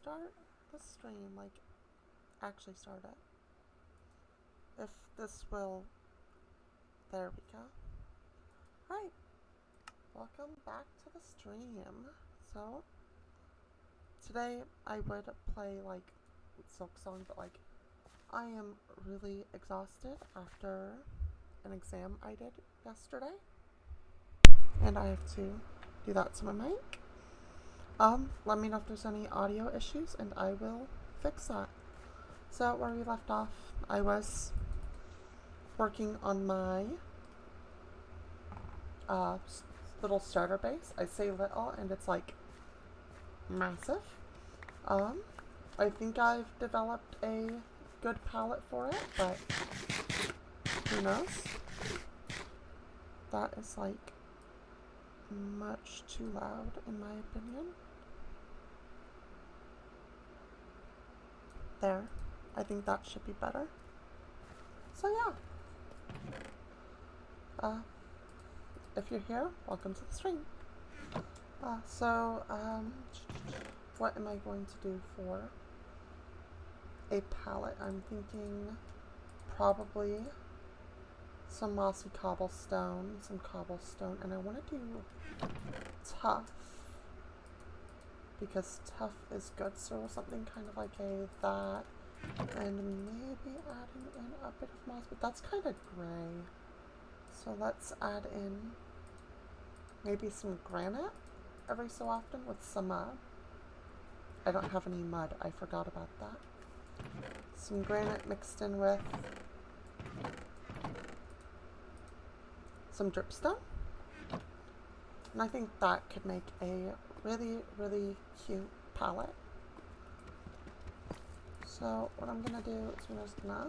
start the stream, like, actually start it. If this will, there we go. Alright, welcome back to the stream. So, today I would play, like, Silk Song, but, like, I am really exhausted after an exam I did yesterday. And I have to do that to my mic. Let me know if there's any audio issues and I will fix that. So where we left off, I was working on my little starter base. I say little and it's like massive. I think I've developed a good palette for it, but who knows? That is like much too loud in my opinion. There. I think that should be better. So yeah. If you're here, welcome to the stream. What am I going to do for a palette? I'm thinking probably some mossy cobblestone, and I want to do tough because tough is good, so something kind of like that, and maybe adding in a bit of moss, but that's kind of gray, so let's add in maybe some granite every so often with some I don't have any mud, I forgot about that. Some granite mixed in with some dripstone, and I think that could make a really, really cute palette. So what I'm gonna do is I'm just gonna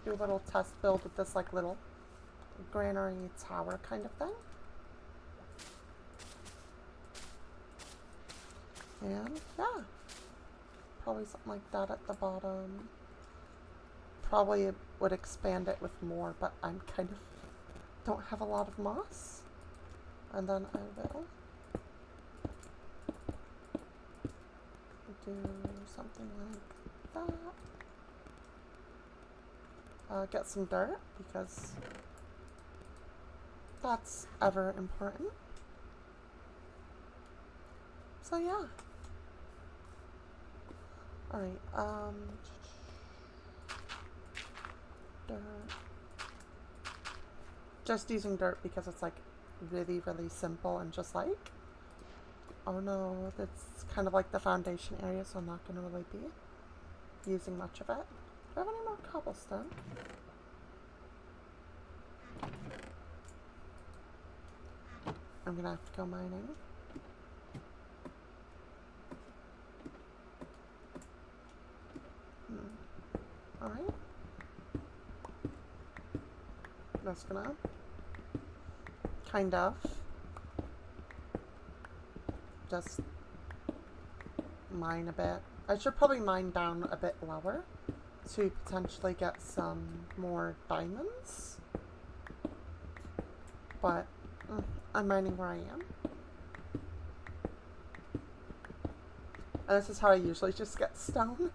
do a little test build with this like little granary tower kind of thing. And yeah, probably something like that at the bottom. Probably would expand it with more, but I'm kind of don't have a lot of moss. And then I will do something like that. Get some dirt because that's ever important. So yeah. Alright, dirt. Just using dirt because it's like really, really simple and just like, oh no, that's kind of like the foundation area, so I'm not going to really be using much of it. Do I have any more cobblestone? I'm going to have to go mining. Alright. Just gonna kind of just mine a bit. I should probably mine down a bit lower to potentially get some more diamonds, but I'm mining where I am. And this is how I usually just get stone.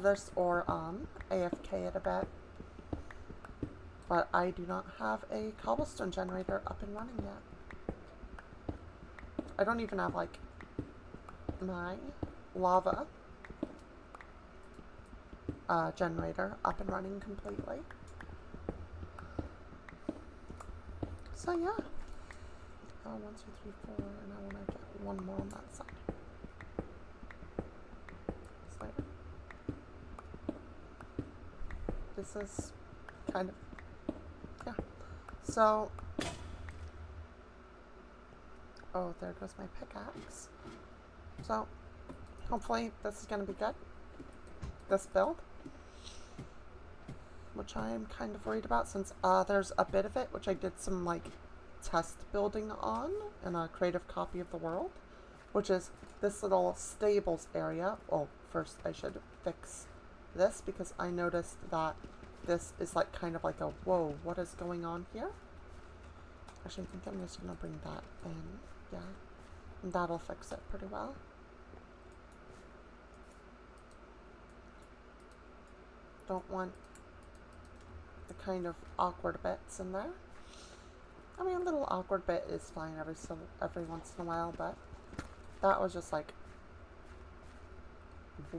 This or AFK it a bit. But I do not have a cobblestone generator up and running yet. I don't even have like my lava generator up and running completely. So yeah. 1, 2, 3, 4, and I want to get one more on that side. This is kind of, yeah. So, oh, there goes my pickaxe. So, hopefully this is going to be good. This build. Which I am kind of worried about since there's a bit of it, which I did some, like, test building on in a creative copy of the world. Which is this little stables area. Well, first I should fix this because I noticed that this is like kind of like a whoa, what is going on here? Actually, I think I'm just gonna bring that in. Yeah, and that'll fix it pretty well. don't want the kind of awkward bits in there. I mean, a little awkward bit is fine every once in a while, but that was just like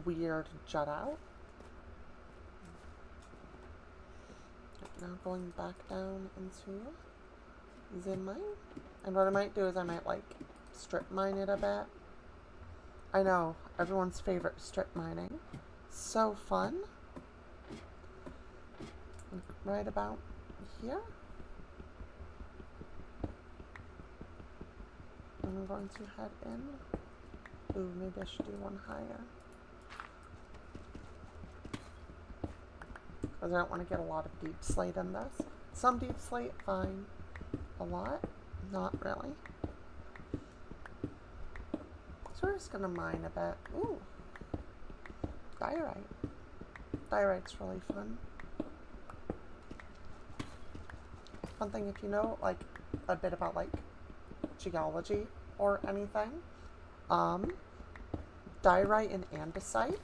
weird jut out. Now going back down into Zin Mine. And what I might do is I might like strip mine it a bit. I know, everyone's favorite strip mining. So fun. Right about here. And I'm going to head in. Ooh, maybe I should do one higher. Because I don't want to get a lot of deep slate in this. Some deep slate, fine. A lot, not really. So we're just going to mine a bit. Ooh, diorite. Diorite's really fun. Fun thing if you know, like, a bit about, like, geology or anything. Diorite and andesite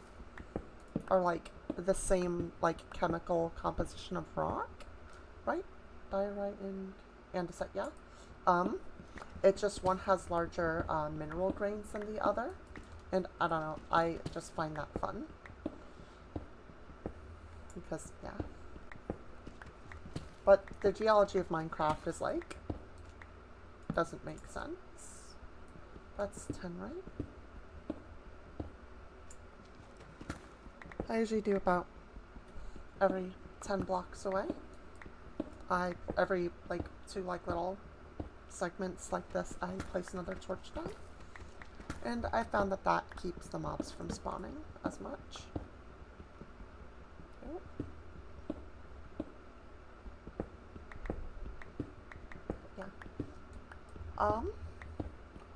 are, like, the same, like, chemical composition of rock, right? Diorite and andesite, yeah. It just one has larger mineral grains than the other, and I don't know, I just find that fun because, yeah. But the geology of Minecraft is like, doesn't make sense. That's 10, right? I usually do about every 10 blocks away. Every like 2 like little segments like this, I place another torch down. And I found that that keeps the mobs from spawning as much. Oh. Yeah.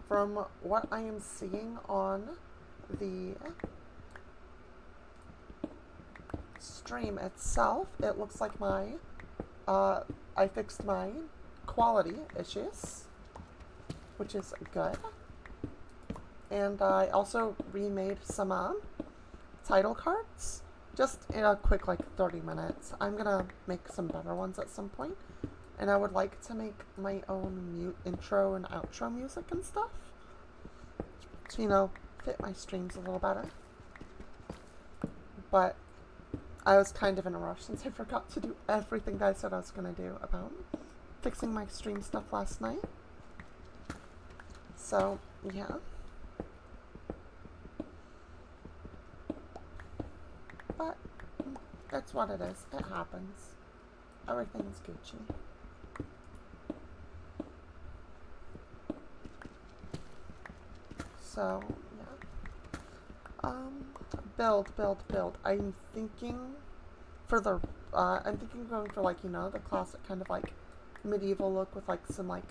From what I am seeing on the stream itself, it looks like my I fixed my quality issues, which is good. And I also remade some title cards, just in a quick like 30 minutes. I'm gonna make some better ones at some point, and I would like to make my own intro and outro music and stuff to, you know, fit my streams a little better. But I was kind of in a rush since I forgot to do everything that I said I was going to do about fixing my stream stuff last night. So, yeah. But that's what it is. It happens. Everything's Gucci. So, yeah. Build. I'm thinking for the, I'm thinking going for, like, you know, the classic kind of, like, medieval look with, like, some, like,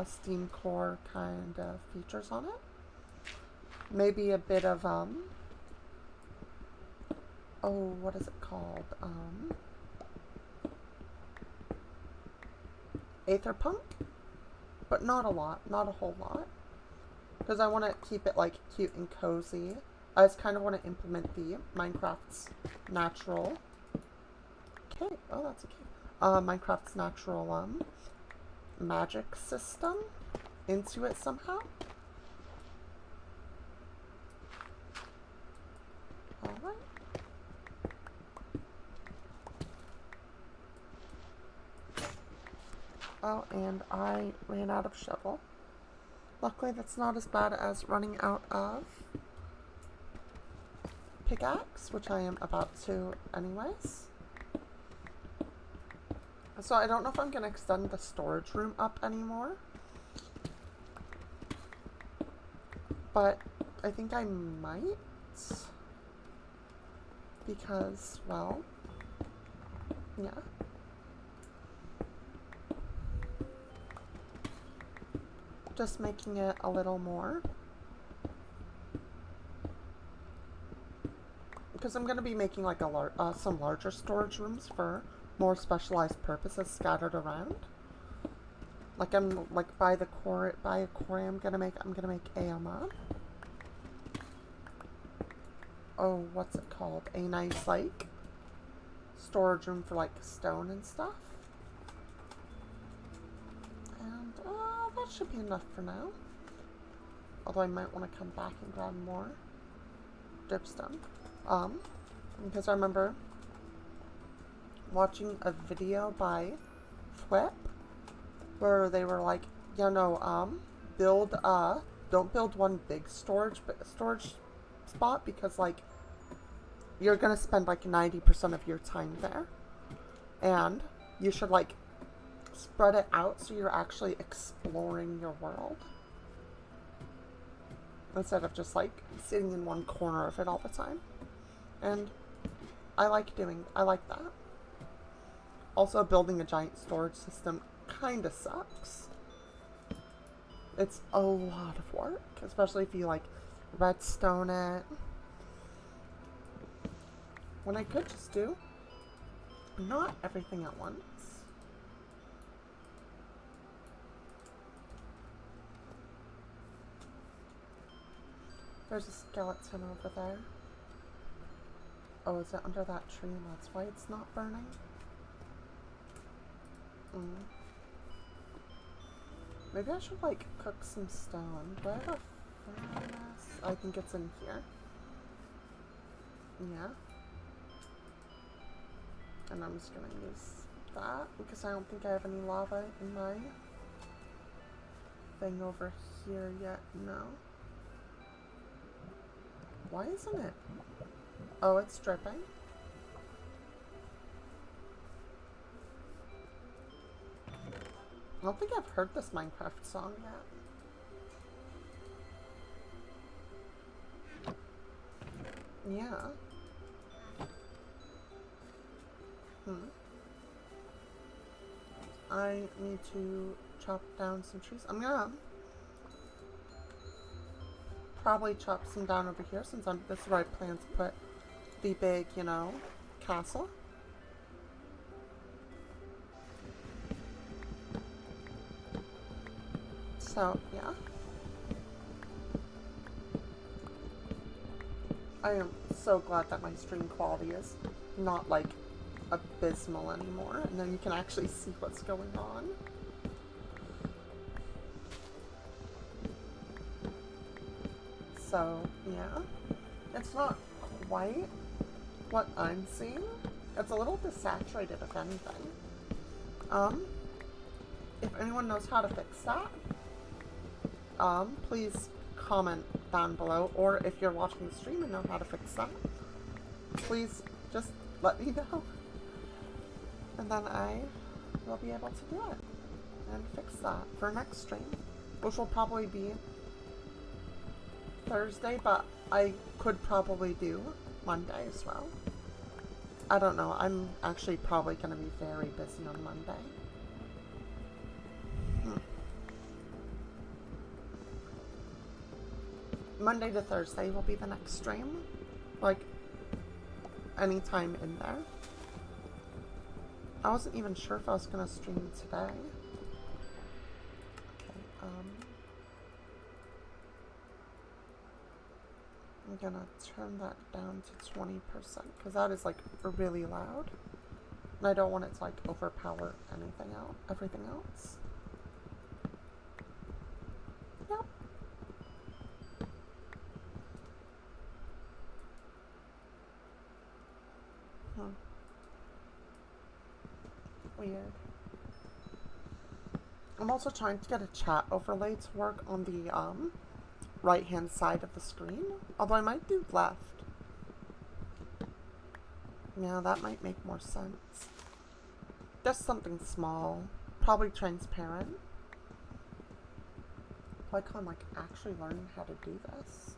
steam core kind of features on it. Maybe a bit of, oh, what is it called? Aetherpunk? But not a lot, not a whole lot. Because I want to keep it, like, cute and cozy. I just kind of want to implement the Minecraft's natural... Okay, oh, that's okay. Minecraft's natural, magic system into it somehow. Alright. Oh, and I ran out of shovel. Luckily, that's not as bad as running out of pickaxe, which I am about to anyways. So I don't know if I'm going to extend the storage room up anymore. But I think I might. Because, well, yeah. Just making it a little more. Because I'm going to be making like a some larger storage rooms for more specialized purposes scattered around. Like I'm like by a quarry I'm gonna make a oh, what's it called? A nice like storage room for like stone and stuff. And that should be enough for now. Although I might want to come back and grab more dripstone. Because I remember watching a video by Flip where they were like, you know, don't build one big storage spot because like you're gonna spend like 90% of your time there, and you should like spread it out so you're actually exploring your world instead of just like sitting in one corner of it all the time. And I like that. Also, building a giant storage system kind of sucks. It's a lot of work, especially if you like redstone it. When I could just do not everything at once. There's a skeleton over there. Oh, is it under that tree and that's why it's not burning? Maybe I should like cook some stone. Do I have a furnace? I think it's in here. Yeah. And I'm just gonna use that because I don't think I have any lava in my thing over here yet. No. Why isn't it? Oh, it's dripping. I don't think I've heard this Minecraft song yet. Yeah. I need to chop down some trees. I'm gonna probably chop some down over here since this is where I plan to put the big, you know, castle. So, yeah. I am so glad that my stream quality is not, like, abysmal anymore. And then you can actually see what's going on. So, yeah. It's not quite what I'm seeing. It's a little desaturated, if anything. If anyone knows how to fix that, please comment down below, or if you're watching the stream and know how to fix that, please just let me know, and then I will be able to do it and fix that for next stream, which will probably be Thursday, but I could probably do Monday as well. I don't know, I'm actually probably going to be very busy on Monday. Monday to Thursday will be the next stream, like, anytime in there. I wasn't even sure if I was gonna stream today. Okay, I'm gonna turn that down to 20%, because that is, like, really loud. And I don't want it to, like, overpower everything else. Yep. Weird. I'm also trying to get a chat overlay to work on the right hand side of the screen, although I might do left. Yeah, that might make more sense. Just something small, probably transparent. Like I'm like actually learning how to do this.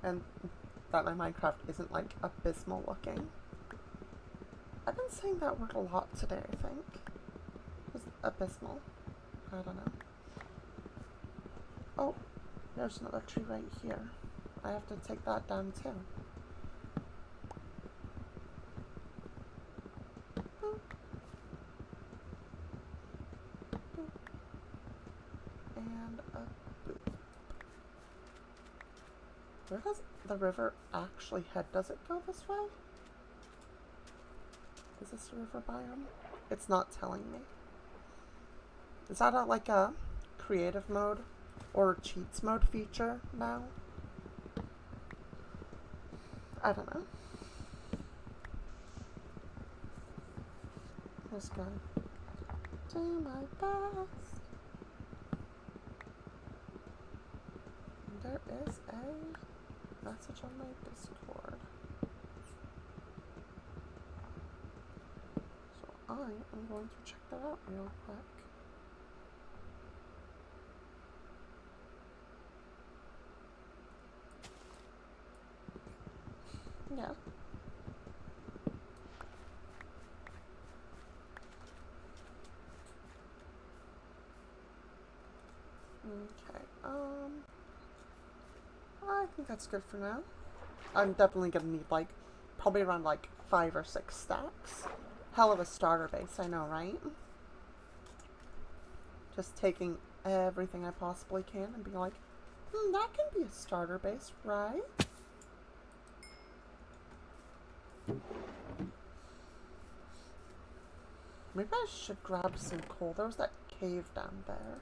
And that my Minecraft isn't, like, abysmal looking. I've been saying that word a lot today, I think. It's abysmal. I don't know. Oh, there's another tree right here. I have to take that down, too. Boop. Boop. And a boop. Where does the river actually head? Does it go this way? Is this a river biome? It's not telling me. Is that like a creative mode or cheats mode feature now? I don't know. I'm just gonna do my best. There is a message on my Discord. So I am going to check that out real quick. Yeah. Okay, I think that's good for now. I'm definitely gonna need, like, probably around, like, 5 or 6 stacks. Hell of a starter base, I know, right? Just taking everything I possibly can and being like, that can be a starter base, right? Maybe I should grab some coal. There was that cave down there.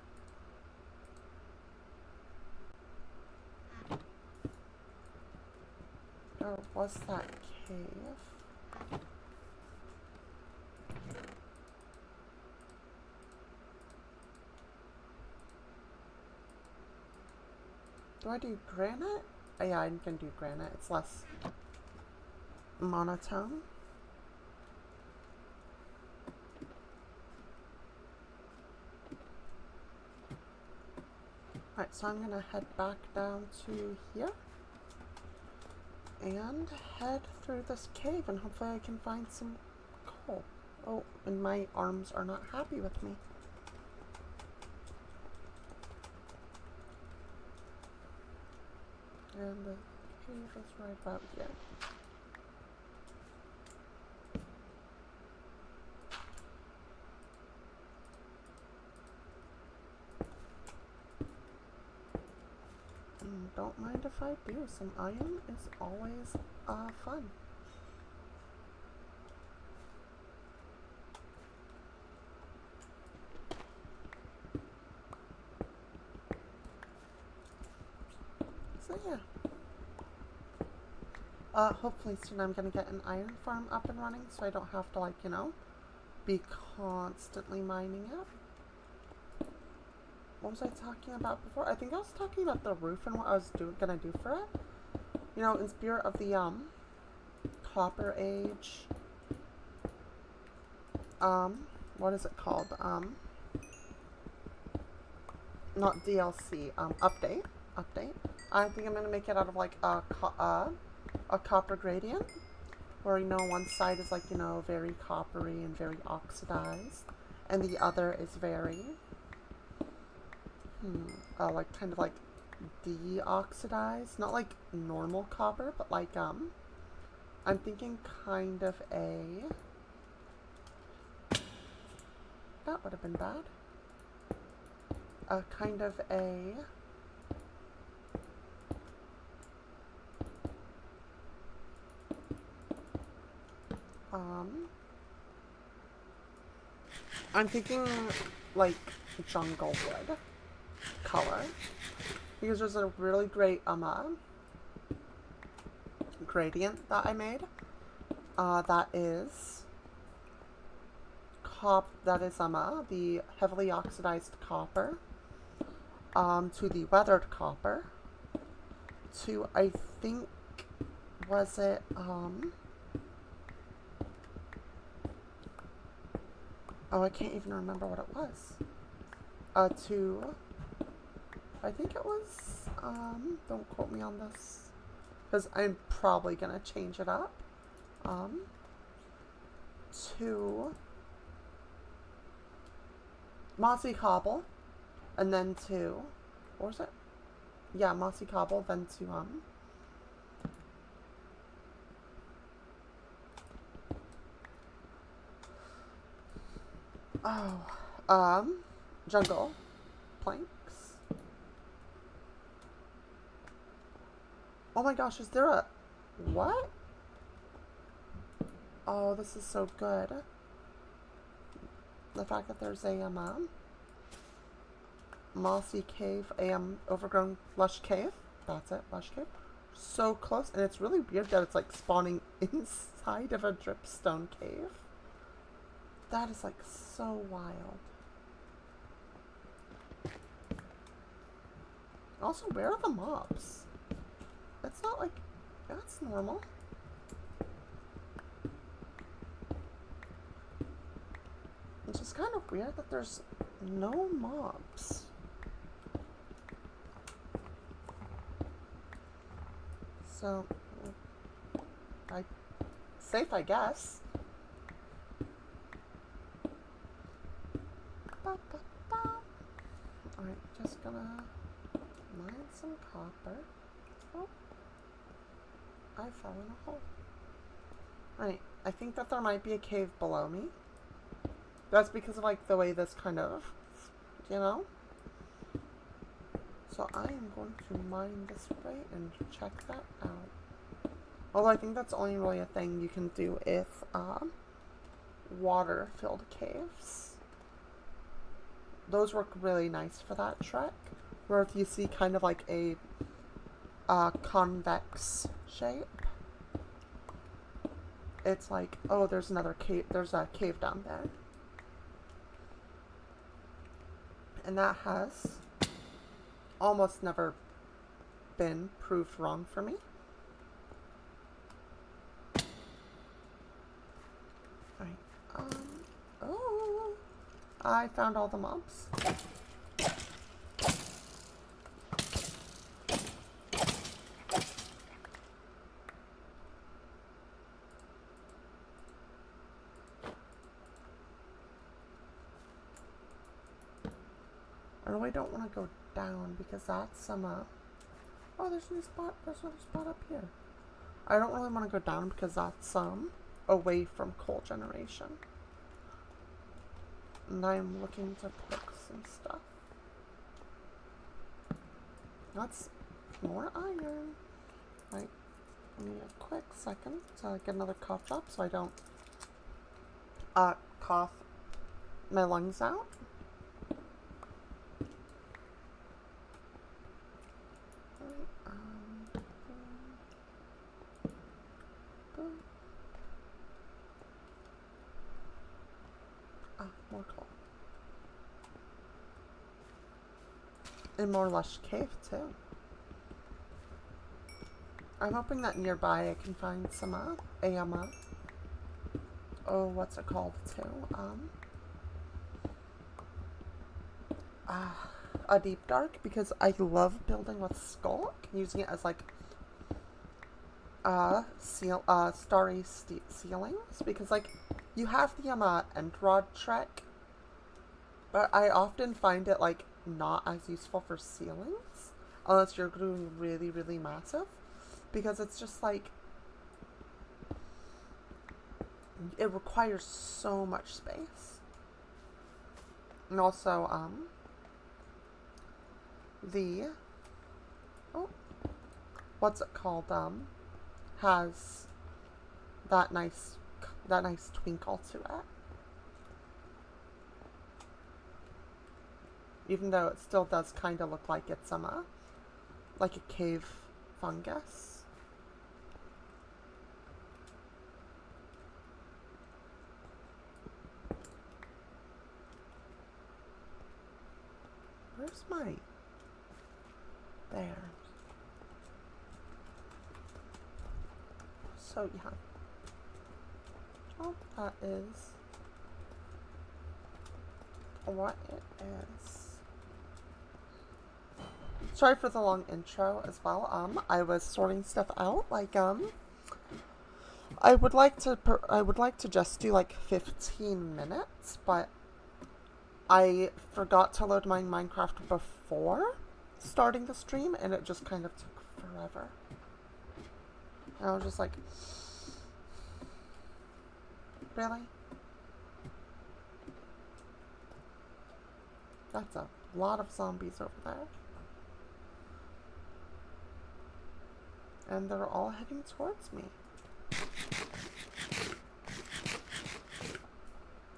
Or was that cave? Do I do granite? Oh, yeah, I can do granite. It's less monotone. Alright, so I'm going to head back down to here and head through this cave, and hopefully I can find some coal. Oh, and my arms are not happy with me. And the cave is right about here. Don't mind if I do. Some iron is always fun. So yeah. Hopefully soon I'm gonna get an iron farm up and running so I don't have to, like, you know, be constantly mining it. What was I talking about before? I think I was talking about the roof and what I was gonna do for it. You know, in spirit of the Copper Age. What is it called? Not DLC. Update. I think I'm gonna make it out of like a copper gradient, where, you know, one side is like, you know, very coppery and very oxidized, and the other is very like kind of like deoxidized, not like normal copper, but like I'm thinking kind of that would have been bad. Kind of I'm thinking like jungle wood color, because there's a really great gradient that I made that is the heavily oxidized copper to the weathered copper to, I think, was it oh, I can't even remember what it was. I think it was, don't quote me on this, because I'm probably gonna change it up. To mossy cobble, and then to, what was it? Yeah, mossy cobble, then to, jungle planks. Oh my gosh, is there a... What? Oh, this is so good. The fact that there's a mossy cave, a overgrown lush cave. That's it, lush cave. So close, and it's really weird that it's like spawning inside of a dripstone cave. That is like so wild. Also, where are the mobs? It's not like that's normal. It's just kind of weird that there's no mobs. So, safe, I guess. Alright, just gonna mine some copper. Oh, I fell in a hole. Alright, I think that there might be a cave below me. That's because of like the way this kind of, you know? So I am going to mine this way and check that out. Although I think that's only really a thing you can do with water-filled caves. Those work really nice for that trick. Where if you see kind of like a convex shape, it's like, oh, there's another cave. There's a cave down there. And that has almost never been proved wrong for me. Alright, oh, I found all the mobs. I really don't want to go down because that's some, oh, there's a new spot, there's another spot up here. I don't really want to go down because that's, away from coal generation. And I'm looking to pick some stuff. That's more iron. Right, give me a quick second to get another cough drop so I don't, cough my lungs out. More coal. And more lush cave too. I'm hoping that nearby I can find some oh, what's it called too? A deep dark, because I love building with skulk, using it as like starry ceilings, because like you have the end rod trick, but I often find it like not as useful for ceilings unless you're doing really, really massive, because it's just like it requires so much space. And also what's it called, has that nice twinkle to it. Even though it still does kind of look like it's like a cave fungus. Where's my... There. So yeah. Oh, that is what it is. Sorry for the long intro as well. I was sorting stuff out. Like, I would like to just do like 15 minutes, but I forgot to load my Minecraft before starting the stream, and it just kind of took forever. And I was just like, really? That's a lot of zombies over there. And they're all heading towards me.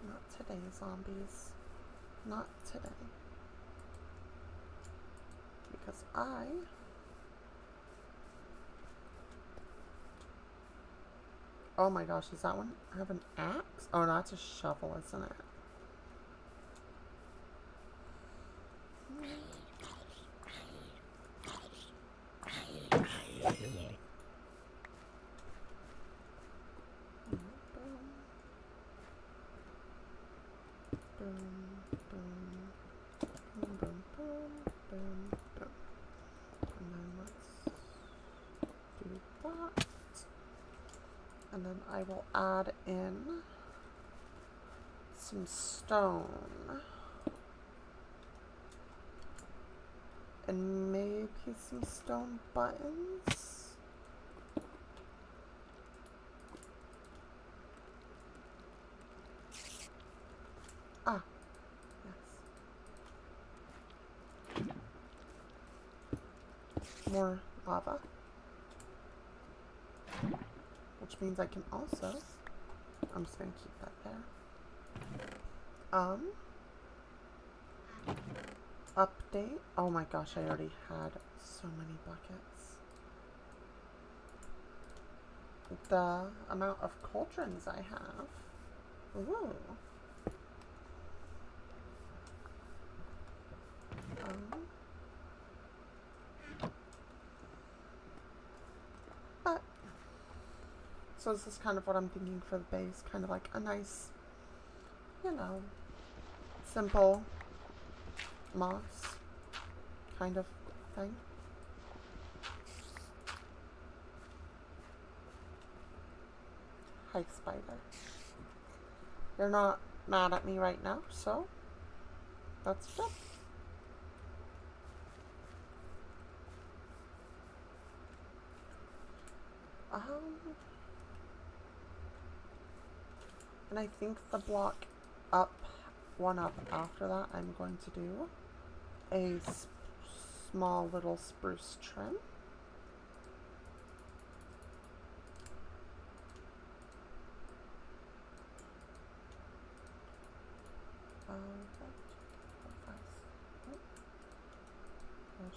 Not today, zombies. Not today. Because oh my gosh, does that one have an axe? Oh, no, that's a shovel, isn't it? And then I will add in some stone. And maybe some stone buttons. Ah, yes. More lava. Which means I can also, I'm just going to keep that there. Update. Oh my gosh, I already had so many buckets. The amount of cauldrons I have. Ooh. But, so this is kind of what I'm thinking for the base. Kind of like a nice, you know, simple moss kind of thing. Hi, spider. You're not mad at me right now, so that's good. And I think the block up, one up after that, I'm going to do a small little spruce trim.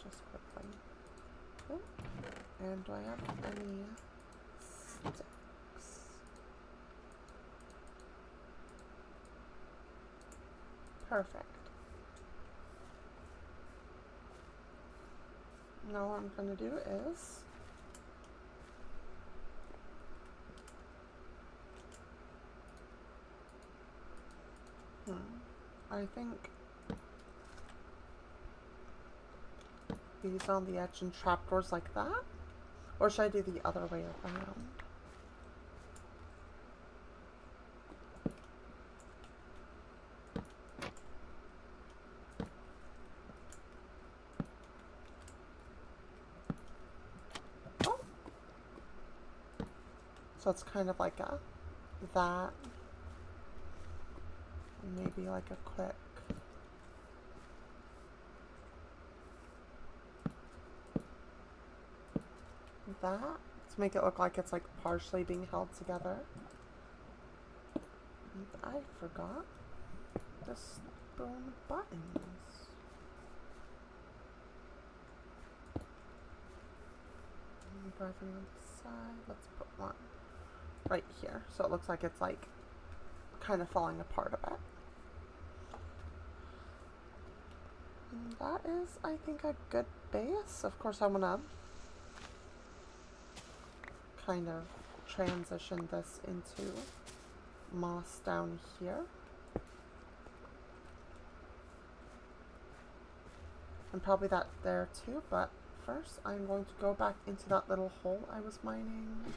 Just quickly. Oh. And do I have any sticks? Perfect. Now what I'm going to do is I think these on the edge and trapdoors like that? Or should I do the other way around? Oh! So it's kind of like a that. Maybe like a quick that to make it look like it's like partially being held together. And I forgot the stone buttons. Do I have any on the side? Let's put one right here so it looks like it's like kind of falling apart a bit. And that is, I think, a good base. Of course, I'm gonna kind of transition this into moss down here. And probably that there too, but first I'm going to go back into that little hole I was mining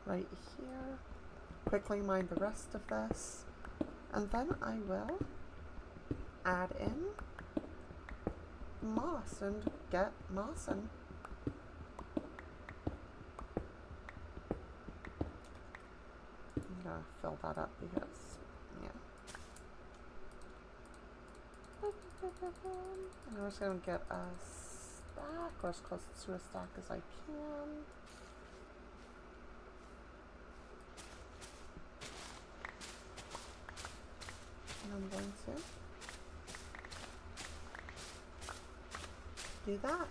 right here. Quickly mine the rest of this. And then I will add in moss and get mossin'. I'm gonna fill that up because, yeah. And I'm just gonna get a stack, or as close to a stack as I can. And I'm going to do that.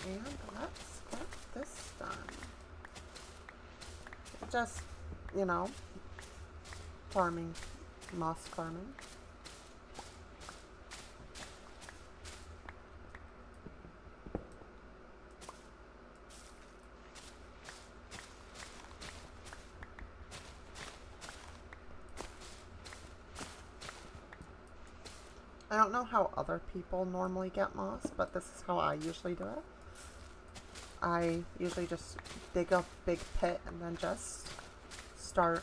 And let's get this done. Just, you know, farming, moss farming. I don't know how other people normally get moss, but this is how I usually do it. I usually just dig a big pit and then just start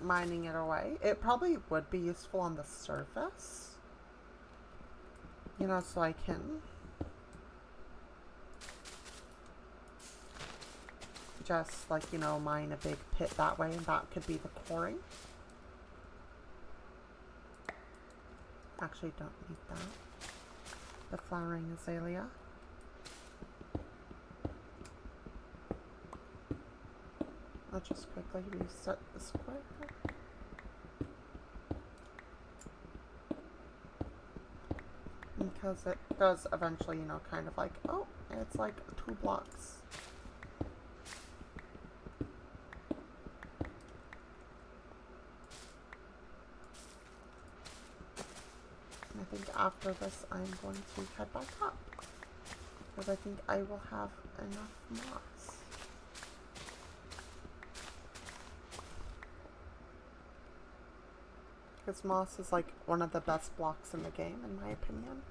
mining it away. It probably would be useful on the surface, you know, so I can just, like, you know, mine a big pit that way, and that could be the quarry. Actually, don't need that. The flowering azalea. I'll just quickly reset the square. Because it does eventually, you know, kind of like, oh, it's like 2 blocks. And I think after this, I'm going to head back up. Because I think I will have enough moss. Because moss is like one of the best blocks in the game, in my opinion.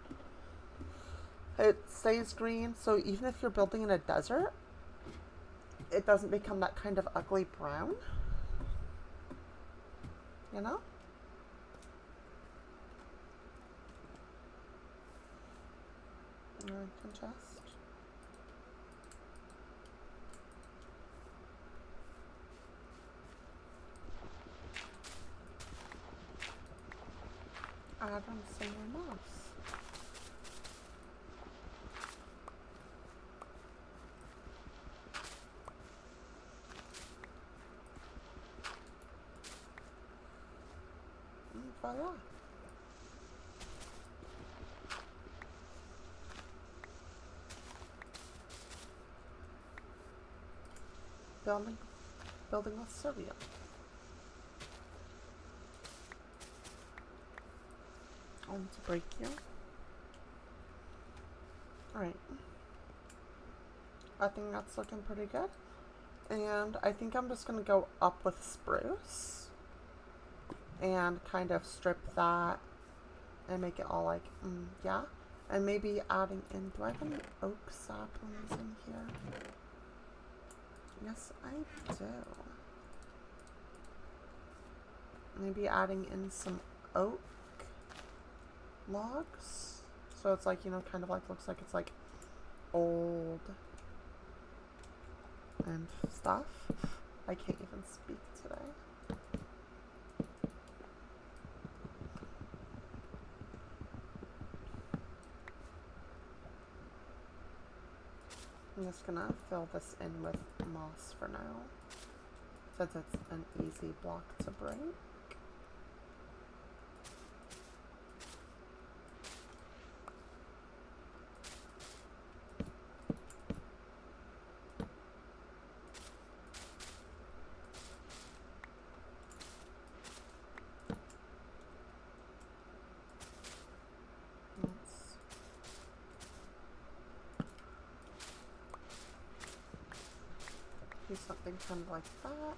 It stays green, so even if you're building in a desert, it doesn't become that kind of ugly brown. You know? And I can just add on some more moss. And voila. Building with cereal. On to break you. Alright. I think that's looking pretty good. And I think I'm just going to go up with spruce. And kind of strip that. And make it all like, yeah. And maybe adding in, do I have any oak saplings in here? Yes, I do. Maybe adding in some oak logs. So it's like, you know, kind of like, looks like it's like old and stuff. I can't even speak today. I'm just gonna fill this in with moss for now, since it's an easy block to break. Do something kind of like that.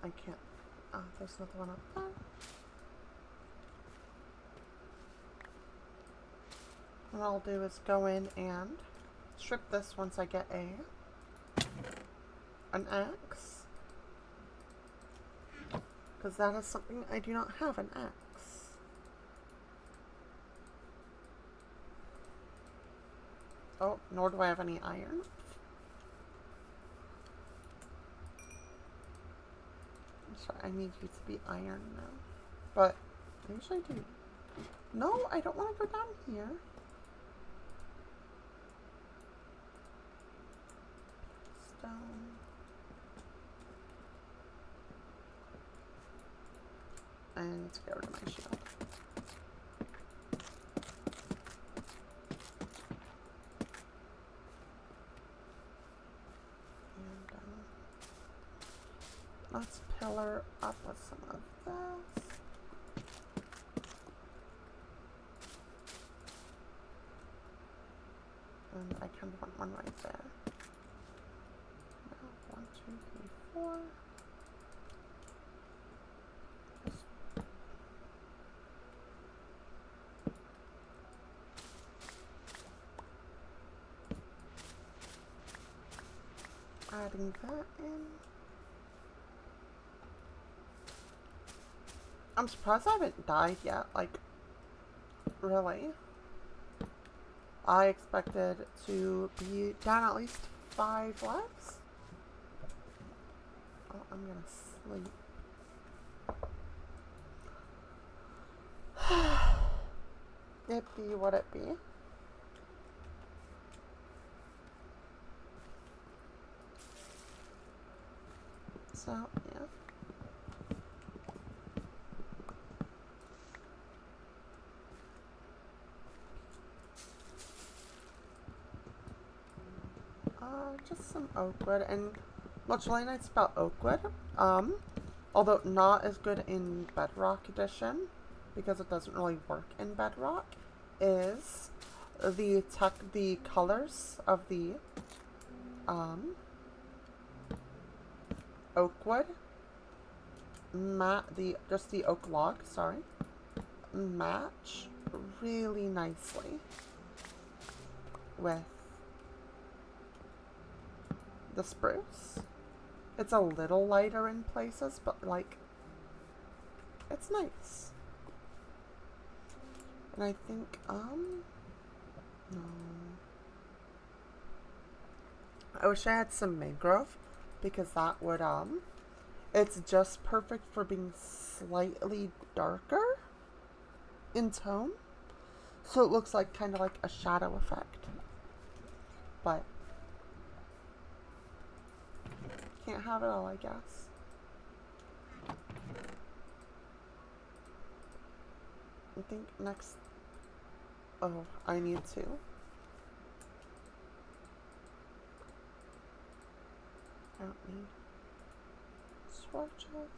I can't. There's another one up there. What I'll do is go in and strip this once I get an axe. Because that is something I do not have, an axe. Oh, nor do I have any iron. Sorry, I need you to be iron now. But I usually do. No, I don't want to go down here. Stone. I need to get rid of my shield. And let's pillar up with some of this. And I kind of want one right there. Now, 1, 2, 3, 4. Adding that in. I'm surprised I haven't died yet, like, really. I expected to be down at least 5 lives. Oh, I'm gonna sleep. It be what it be. So, yeah. Just some oak wood, and what's really nice about oak wood, although not as good in Bedrock Edition, because it doesn't really work in Bedrock, is the colors of the oak wood, just the oak log, sorry, match really nicely with the spruce. It's a little lighter in places, but like, it's nice. And I think, no. I wish I had some mangrove, because that would, it's just perfect for being slightly darker in tone. So it looks like kind of like a shadow effect. But can't have it all, I guess. I think next... Oh, I need to. I don't need swatches.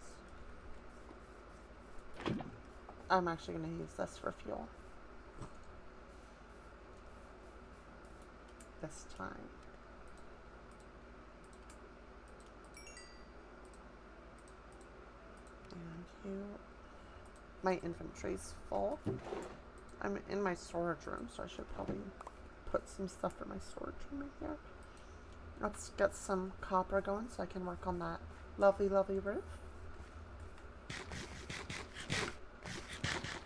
I'm actually going to use this for fuel. This time. My inventory's full. I'm in my storage room, so I should probably put some stuff in my storage room in here. Let's get some copper going so I can work on that lovely, lovely roof.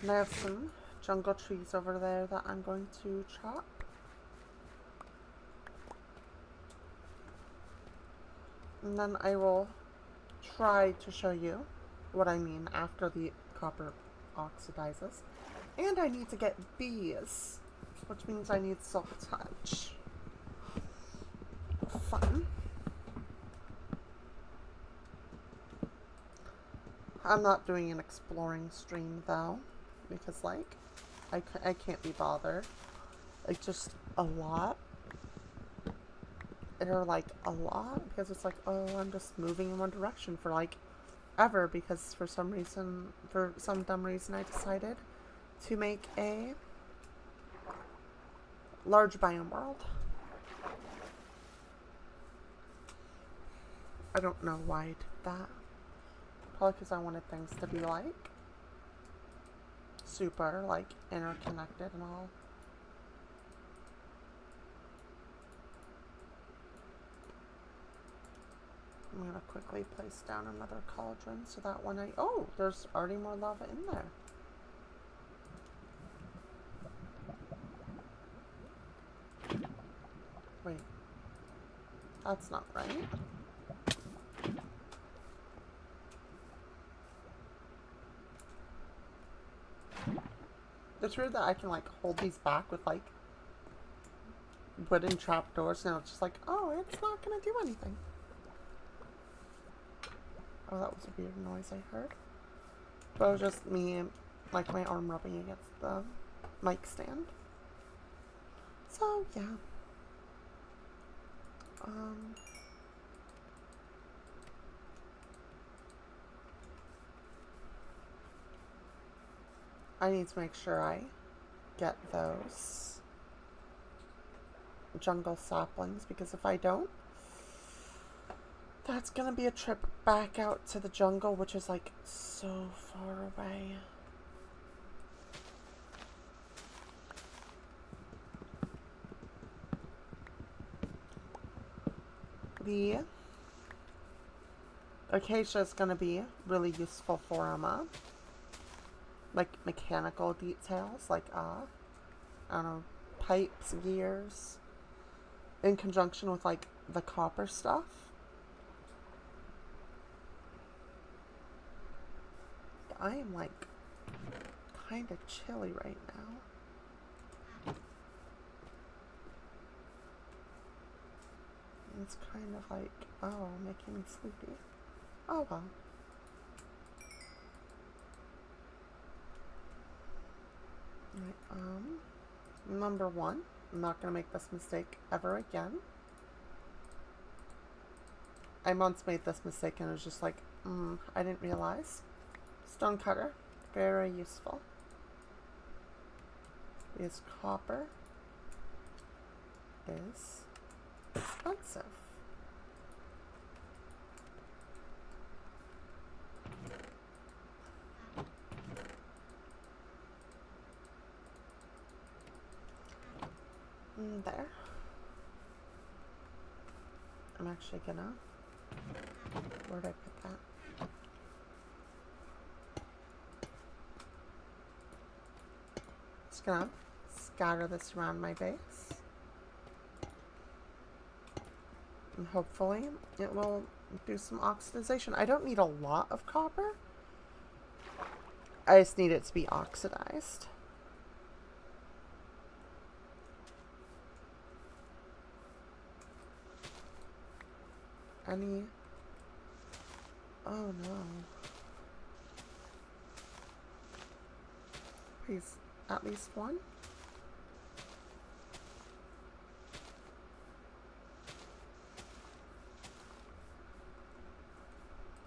And I have some jungle trees over there that I'm going to chop. And then I will try to show you what I mean after the copper oxidizes. And I need to get bees, which means I need silk touch. Fun. I'm not doing an exploring stream though, because like, I can't be bothered. Like, just a lot. Or like a lot, because it's like, oh, I'm just moving in one direction for like ever, because for some dumb reason I decided to make a large biome world. I don't know why I did that. Probably because I wanted things to be like super like interconnected and all. I'm going to quickly place down another cauldron so that when oh, there's already more lava in there. Wait. That's not right. It's weird that I can, like, hold these back with, like, wooden trapdoors. Now it's just like, oh, it's not gonna do anything. Oh, that was a weird noise I heard. But it was just me, like, my arm rubbing against the mic stand. So, yeah. I need to make sure I get those jungle saplings, because if I don't, that's gonna be a trip back out to the jungle, which is like so far away. The acacia is gonna be really useful for like mechanical details, like I don't know, pipes, gears, in conjunction with like the copper stuff. I am like kind of chilly right now. It's kind of like, oh, making me sleepy. Oh well. Right, number one, I'm not gonna make this mistake ever again. I once made this mistake and it was just like, I didn't realize. Stone cutter, very useful. Because copper is expensive. There. I'm actually gonna, where'd I put that? Just gonna scatter this around my base. And hopefully it will do some oxidization. I don't need a lot of copper. I just need it to be oxidized. Any... Oh no. Please, at least one.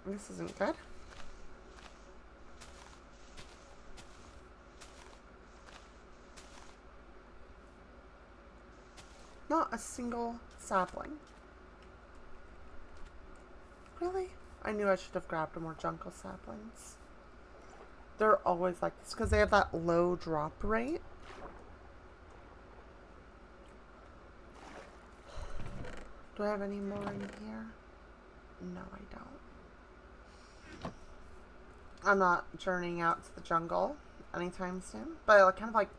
This isn't good. Not a single sapling. Really? I knew I should have grabbed more jungle saplings. They're always like this because they have that low drop rate. Do I have any more in here? No, I don't. I'm not journeying out to the jungle anytime soon. But I kind of like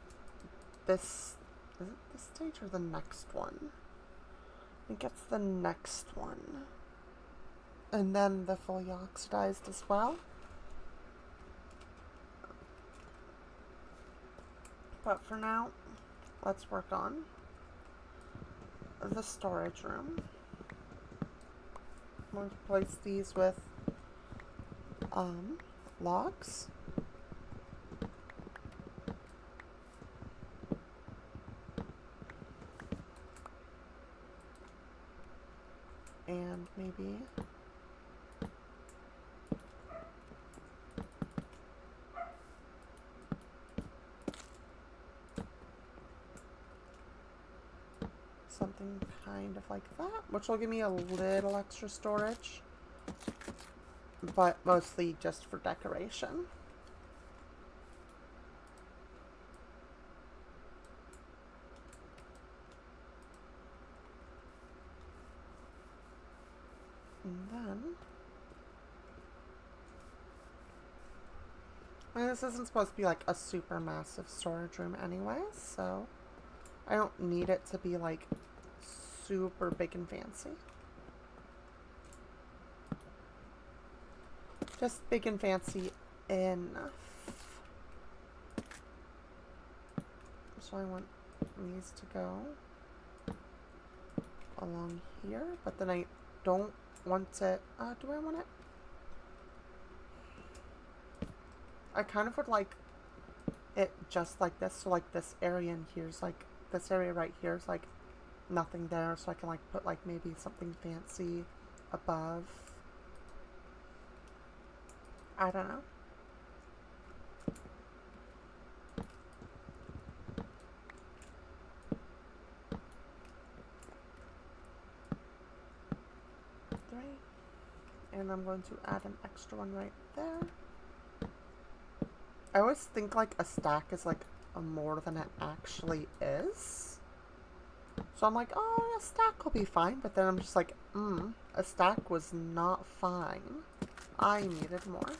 this. Is it this stage or the next one? I think it's the next one. And then the fully oxidized as well. But for now, let's work on the storage room. I'm going to place these with logs. And maybe something kind of like that, which will give me a little extra storage, but mostly just for decoration. And then, and this isn't supposed to be like a super massive storage room anyway, so I don't need it to be like super big and fancy. Just big and fancy enough. So I want these to go along here, but then I don't want it, do I want it? I kind of would like it just like this, so like this area in here's like, this area right here is like nothing there, so I can like put like maybe something fancy above. I don't know. And I'm going to add an extra one right there. I always think like a stack is like more than it actually is. So I'm like, oh, a stack will be fine. But then I'm just like, a stack was not fine. I needed more.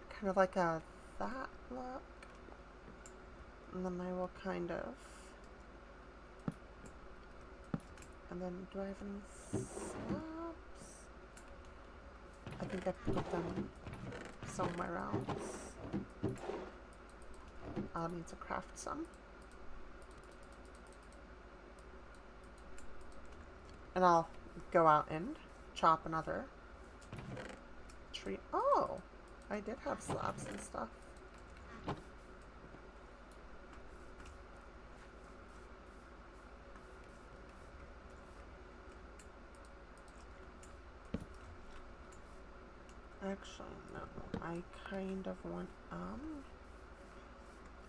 Kind of like a that look. And then I will kind of... And then, do I have any slabs? I think I put them somewhere else. I'll need to craft some. And I'll go out and chop another tree. Oh! I did have slabs and stuff. Actually, no. I kind of want,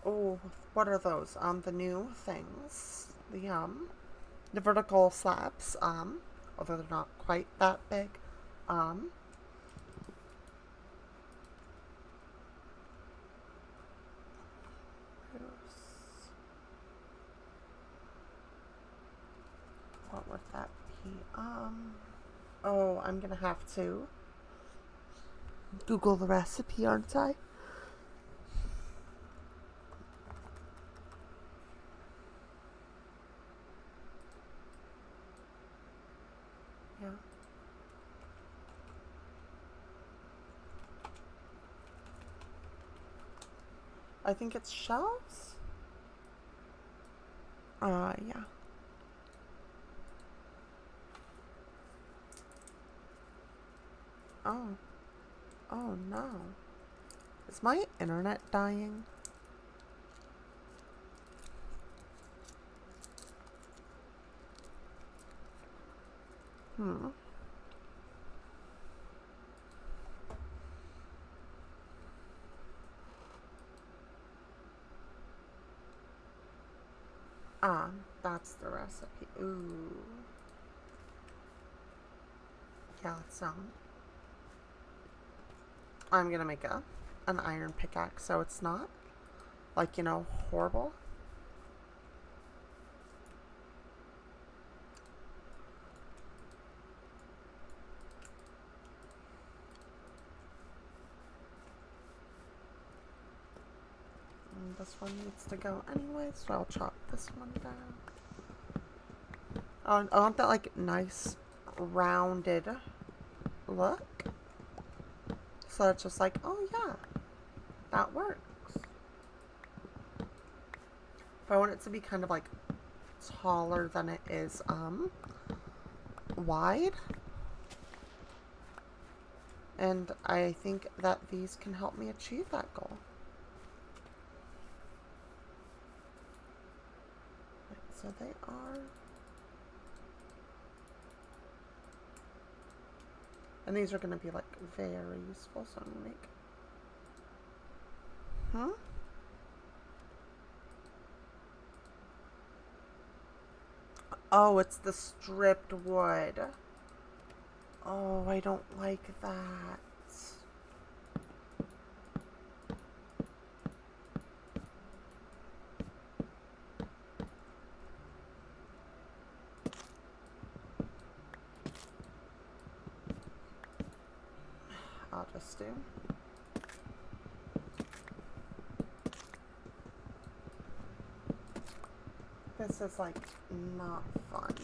oh, what are those? The new things. The vertical slabs, although they're not quite that big. What would that be? Oh, I'm gonna have to Google the recipe, aren't I? Yeah. I think it's shells? Yeah. Oh. Oh no. Is my internet dying? That's the recipe. Ooh. Yeah, let's I'm gonna make an iron pickaxe so it's not like, you know, horrible. And this one needs to go anyway, so I'll chop this one down. Oh, I want that like nice rounded look. So it's just like, oh yeah, that works. But I want it to be kind of like taller than it is wide. And I think that these can help me achieve that goal. Right, so they are. And these are going to be like very useful, so I'm going to make... Oh, it's the stripped wood. Oh, I don't like that. I'll just do. This is like not fun.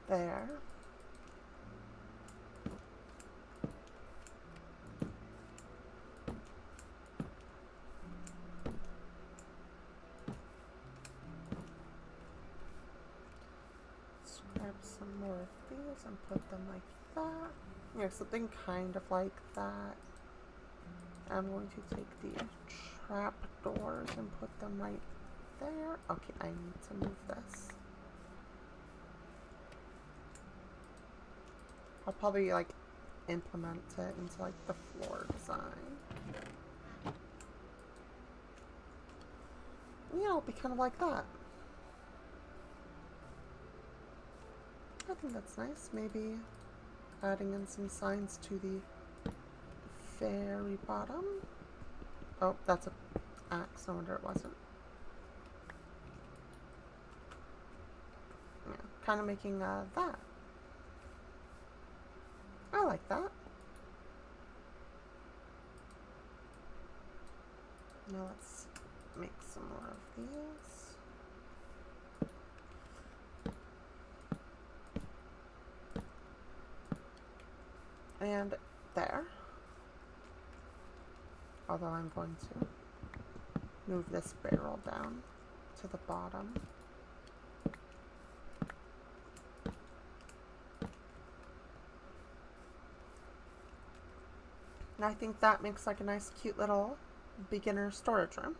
There. Grab some more of these and put them like that. Yeah, something kind of like that. I'm going to take the trap doors and put them right there. Okay, I need to move this. I'll probably like implement it into like the floor design. Yeah, it'll be kind of like that. I think that's nice. Maybe adding in some signs to the very bottom. Oh, that's an axe. No wonder it wasn't. Yeah, kind of making that. I like that. Now let's make some more of these. And there. Although I'm going to move this barrel down to the bottom. And I think that makes like a nice cute little beginner storage room.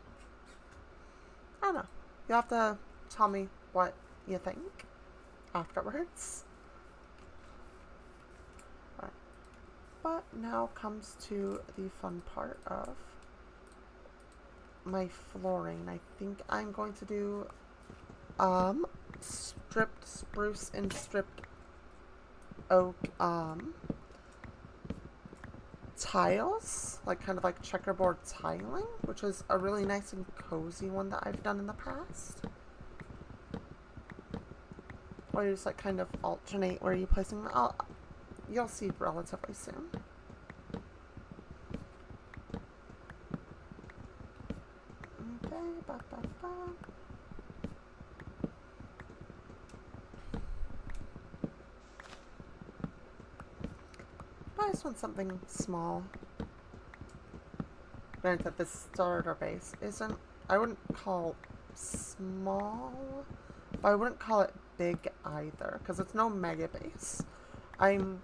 I don't know. You'll have to tell me what you think afterwards. Alright. But now comes to the fun part of my flooring. I think I'm going to do stripped spruce and stripped oak tiles, like kind of like checkerboard tiling, which is a really nice and cozy one that I've done in the past. Or you just like kind of alternate where you're placing them. You'll see relatively soon. Okay, I just want something small. Granted, this starter base isn't, I wouldn't call small, but I wouldn't call it big either, because it's no mega base. I'm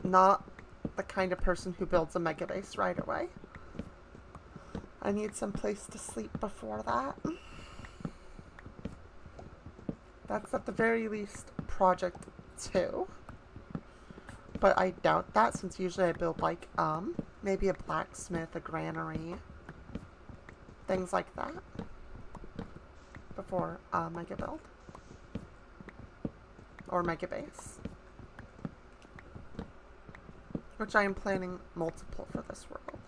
not the kind of person who builds a mega base right away. I need some place to sleep before that. That's at the very least project 2. But I doubt that, since usually I build like maybe a blacksmith, a granary, things like that before mega build or mega base, which I am planning multiple for this world.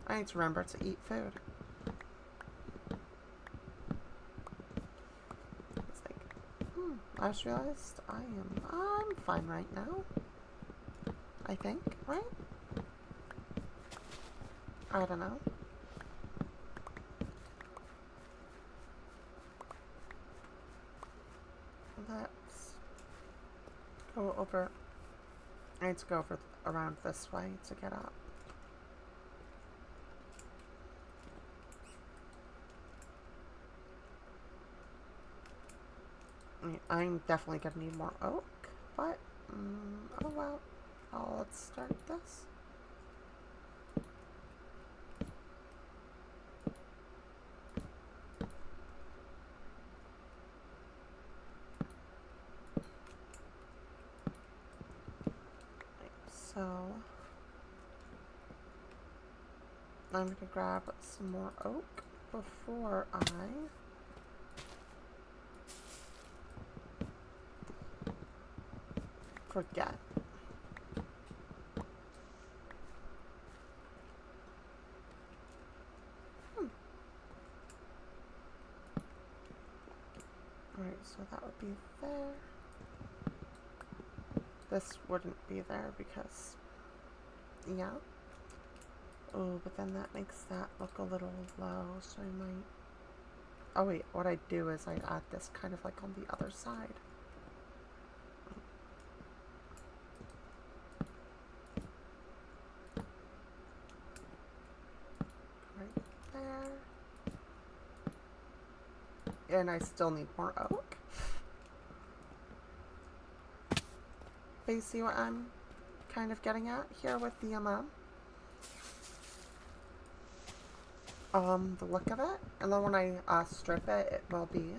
I need to remember to eat food. I just realized I'm fine right now. I think, right? I don't know. Let's go over. I need to go over around this way to get up. I'm definitely gonna need more oak, but oh well. Let's start this. So I'm gonna grab some more oak before I forget. be there. This wouldn't be there because, yeah. Oh, but then that makes that look a little low, so I might... Oh wait, what I do is I add this kind of like on the other side. Right there. And I still need more oak. But you see what I'm kind of getting at here with the look of it. And then when I strip it, it will be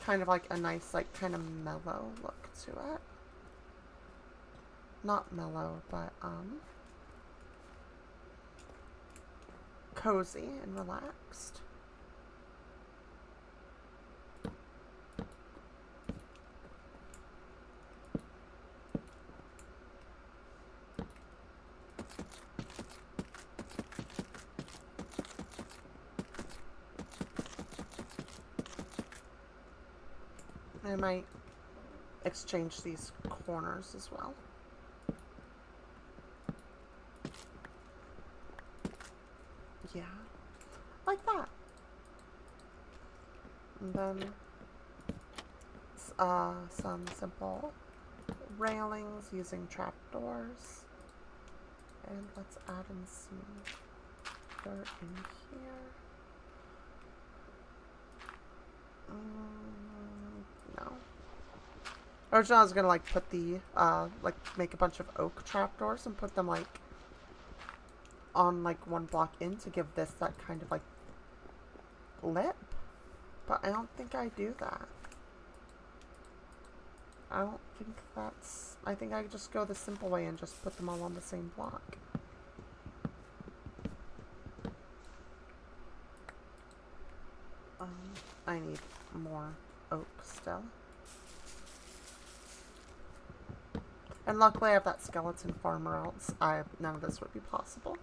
kind of like a nice, like, kind of mellow look to it. Not mellow, but, cozy and relaxed. I might exchange these corners as well. Yeah, like that. And then some simple railings using trapdoors. And let's add in some dirt in here. No. Originally I was gonna like put the like make a bunch of oak trapdoors and put them like on like one block in to give this that kind of like lip, but I don't think I do that. I don't think that's... I think I just go the simple way and just put them all on the same block. I need more oak still. And luckily I have that skeleton farmer, else none of this would be possible.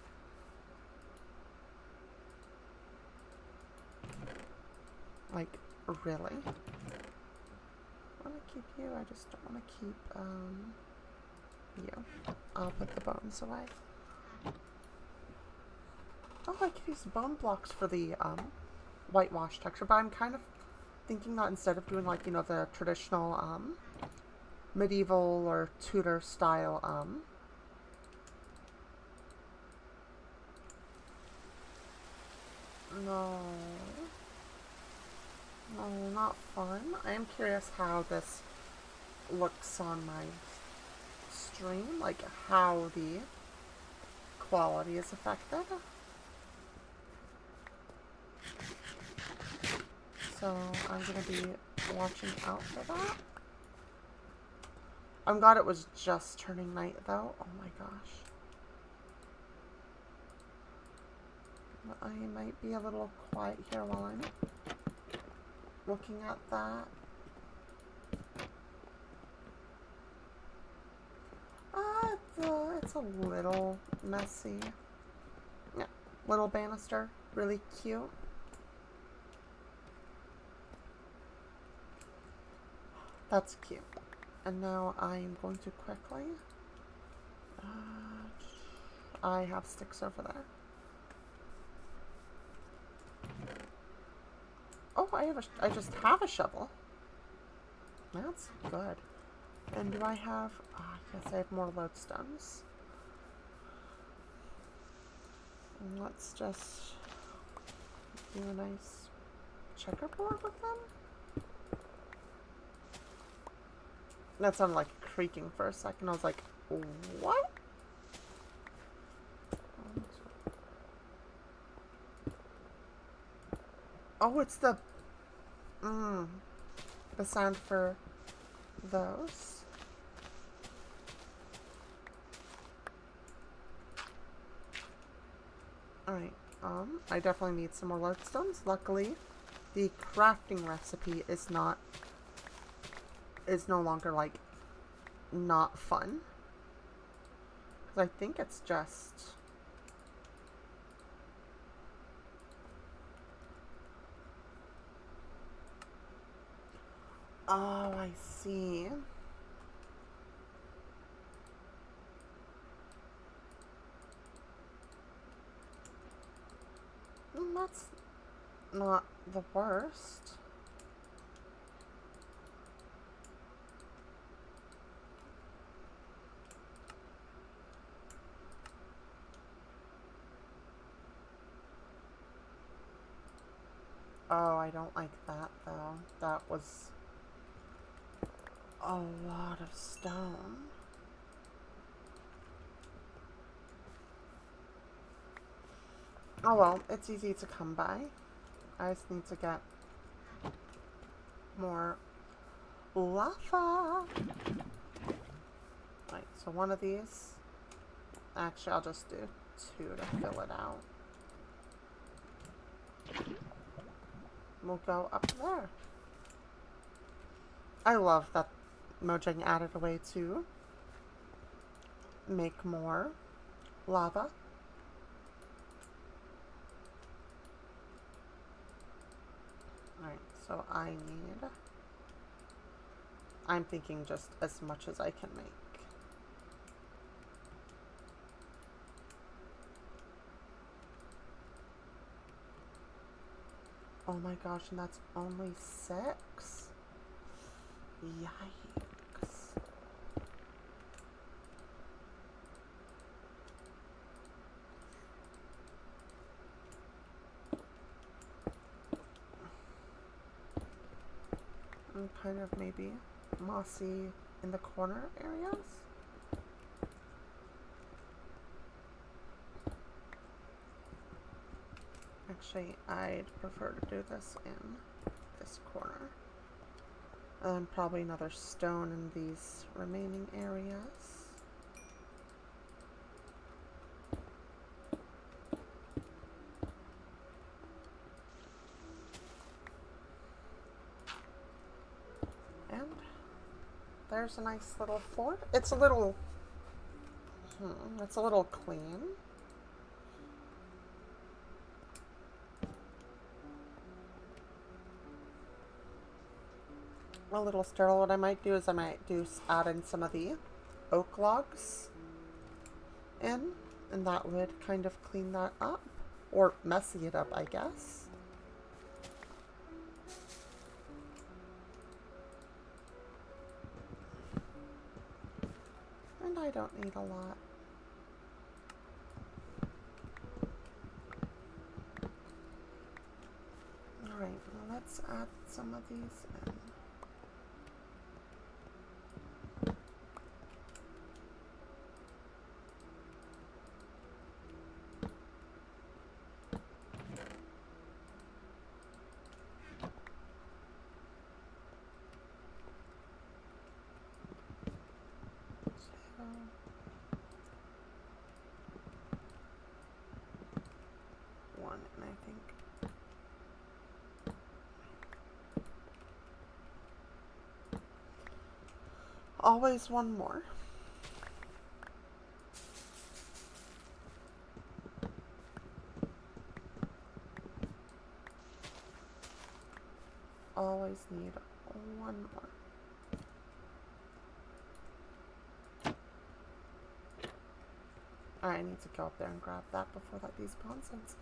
Like, really? I want to keep you, I just don't want to keep, you. I'll put the bones away. Oh, I could use bone blocks for the, whitewash texture, but I'm kind of thinking that instead of doing, like, you know, the traditional, medieval or Tudor style, no, not fun. I am curious how this looks on my stream, like how the quality is affected. So I'm going to be watching out for that. I'm glad it was just turning night though. Oh my gosh. I might be a little quiet here while I'm looking at that. It's a little messy. Yeah, little banister, really cute. That's cute. And now I'm going to quickly, I have sticks over there. Oh, I just have a shovel. That's good. And do I have, yes, I have more lodestones. And let's just do a nice checkerboard with them. That sounded like creaking for a second. I was like, what? Oh, it's the sound for those. Alright, I definitely need some more lodestones. Luckily, the crafting recipe is no longer, like, not fun. Because I think it's just... Oh, I see. That's not the worst. Oh, I don't like that though. That was a lot of stone. Oh well, it's easy to come by. I just need to get more lava. Right, so one of these. Actually, I'll just do 2 to fill it out. We'll go up there. I love that Mojang added a way to make more lava. Alright, so I'm thinking just as much as I can make. Oh my gosh, and that's only 6? Yikes. And kind of maybe mossy in the corner areas. Actually, I'd prefer to do this in this corner. And then probably another stone in these remaining areas. And there's a nice little fort. It's a little clean. A little sterile. What I might do is add in some of the oak logs in, and that would kind of clean that up, or messy it up, I guess. And I don't need a lot. Alright, well, let's add some of these in. One, and I think always one more. Always need one more. I need to go up there and grab that before that despawns, since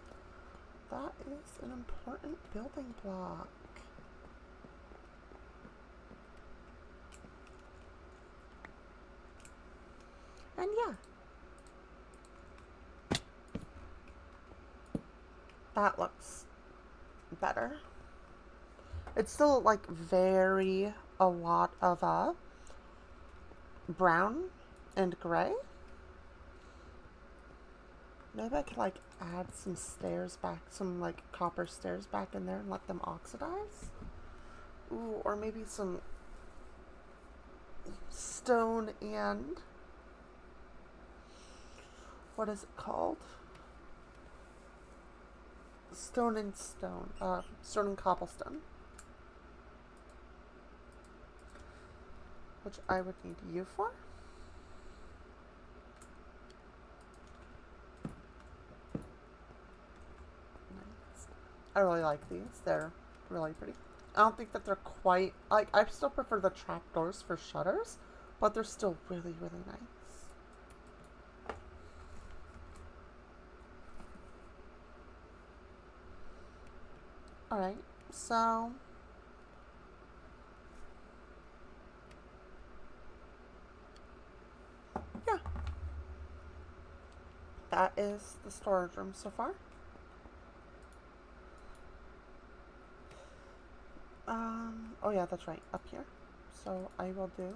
that is an important building block. And yeah. That looks better. It's still like a lot of brown and gray. Maybe I could like add some stairs back, some like copper stairs back in there and let them oxidize. Ooh, or maybe some stone and what is it called? Stone and cobblestone. Which I would need you for. Nice. I really like these. They're really pretty. I don't think that they're quite, like, I still prefer the trapdoors for shutters, but they're still really, really nice. Alright, so yeah, that is the storage room so far. Oh yeah, that's right, up here. So I will do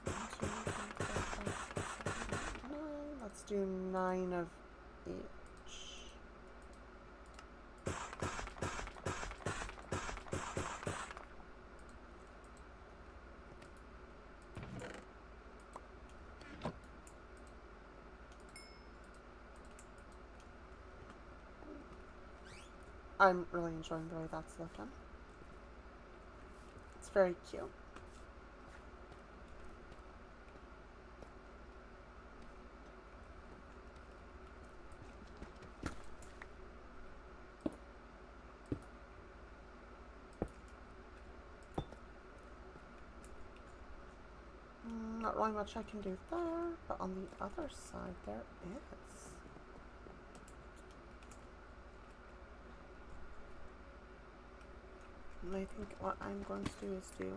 1, 2, 3, 4, 5, 6, 7, 8, 9. Let's do 9 of each. I'm really enjoying the way that's looking. It's very cute. Not really much I can do there, but on the other side there is. And I think what I'm going to do is do...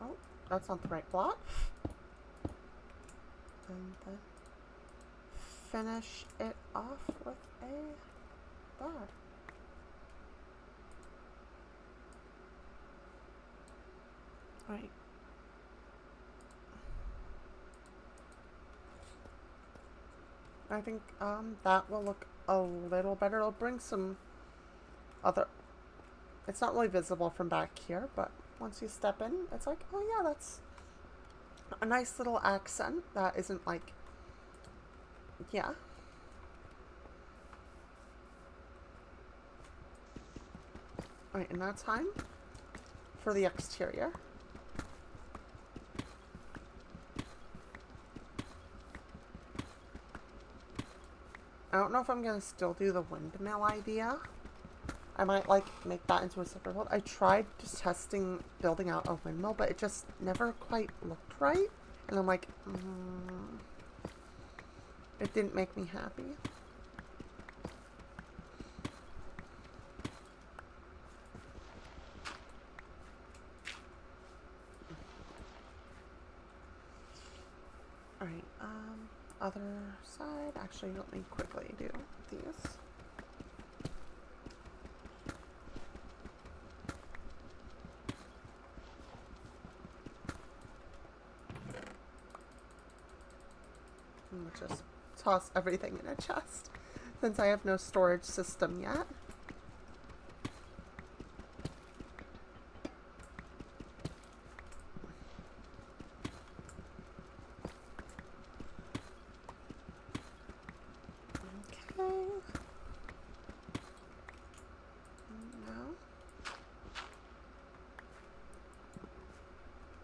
Oh, that's not the right block. And then finish it off with a bar. Right. I think that will look a little better. It'll bring some other... It's not really visible from back here, but once you step in, it's like, oh yeah, that's a nice little accent that isn't like... Yeah. Alright, and now time for the exterior. I don't know if I'm going to still do the windmill idea. I might, like, make that into a separate build. I tried just testing building out a windmill, but it just never quite looked right. And I'm like, it didn't make me happy. Alright, other side. Actually, let me quickly do these. Just toss everything in a chest since I have no storage system yet. Okay. Now.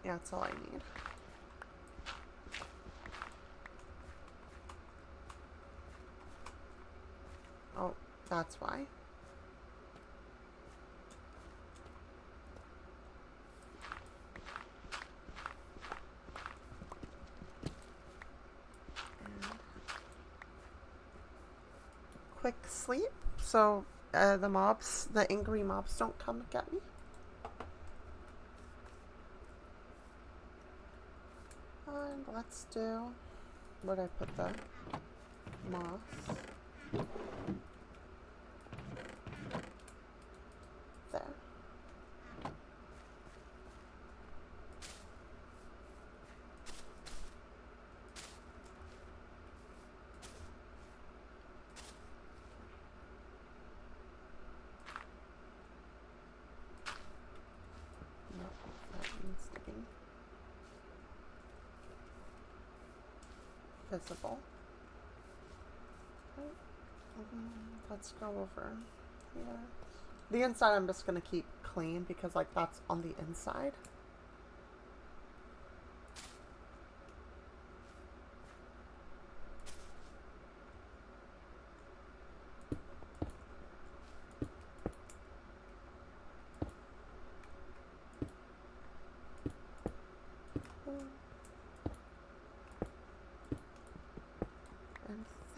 Yeah, that's all I need. Oh, that's why. And quick sleep, so the angry mobs don't come and get me. And let's do, where'd I put the moss? There. No, that needs to be visible. Right. Let's go over here. The inside I'm just going to keep clean because, like, that's on the inside.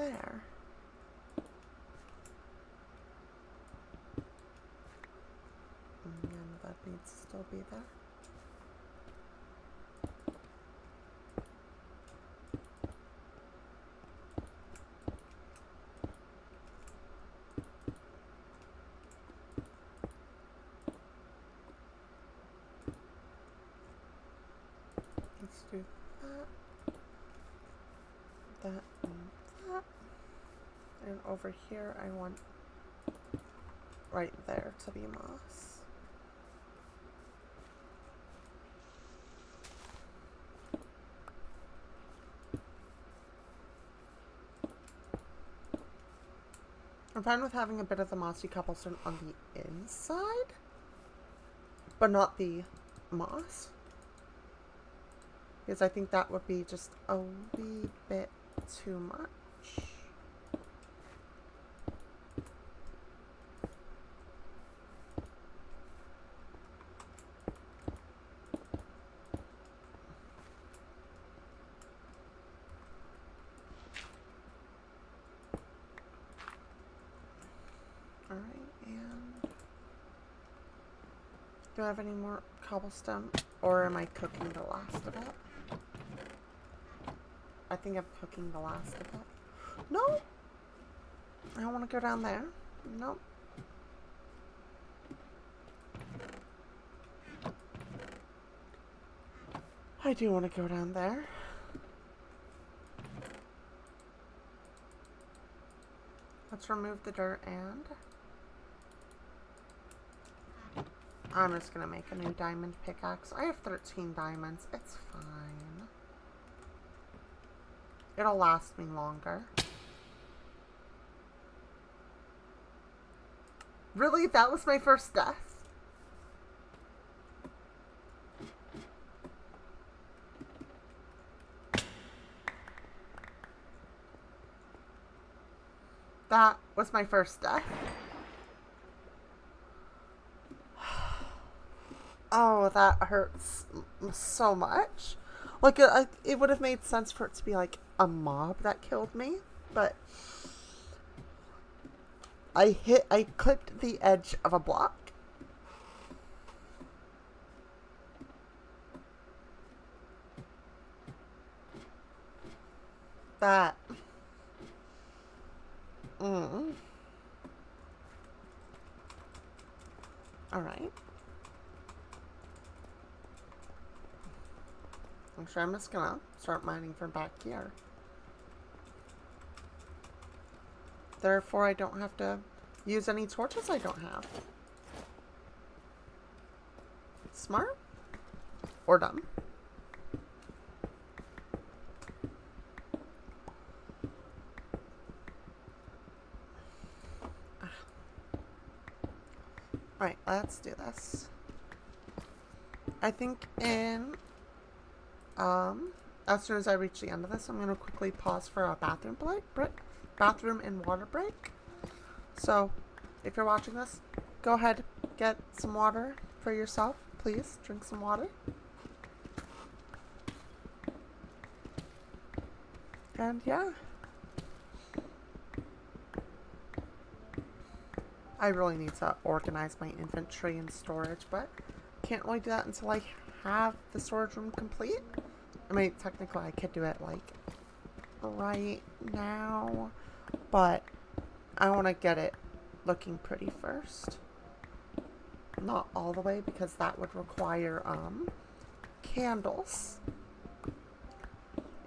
there. And that needs to still be there. Let's do that, and that. And over here, I want right there to be moss. I'm fine with having a bit of the mossy cobblestone on the inside, but not the moss. Because I think that would be just a wee bit too much. Alright, and do I have any more cobblestone, or am I cooking the last of it? I think I'm cooking the last of it. No! I don't want to go down there. Nope. I do want to go down there. Let's remove the dirt and I'm just going to make a new diamond pickaxe. I have 13 diamonds. It's fine. It'll last me longer. Really? That was my first death? That was my first death. Oh, that hurts so much. Like, it would have made sense for it to be like a mob that killed me, but I clipped the edge of a block. That. Alright. I'm sure I'm just gonna start mining from back here. Therefore, I don't have to use any torches I don't have. Smart? Or dumb? Alright, let's do this. I think in as soon as I reach the end of this, I'm going to quickly pause for a bathroom and water break. So, if you're watching this, go ahead, get some water for yourself. Please, drink some water. And yeah. I really need to organize my inventory and storage, but can't really do that until I have the storage room complete. I mean, technically I could do it like right now, but I want to get it looking pretty first. Not all the way, because that would require candles.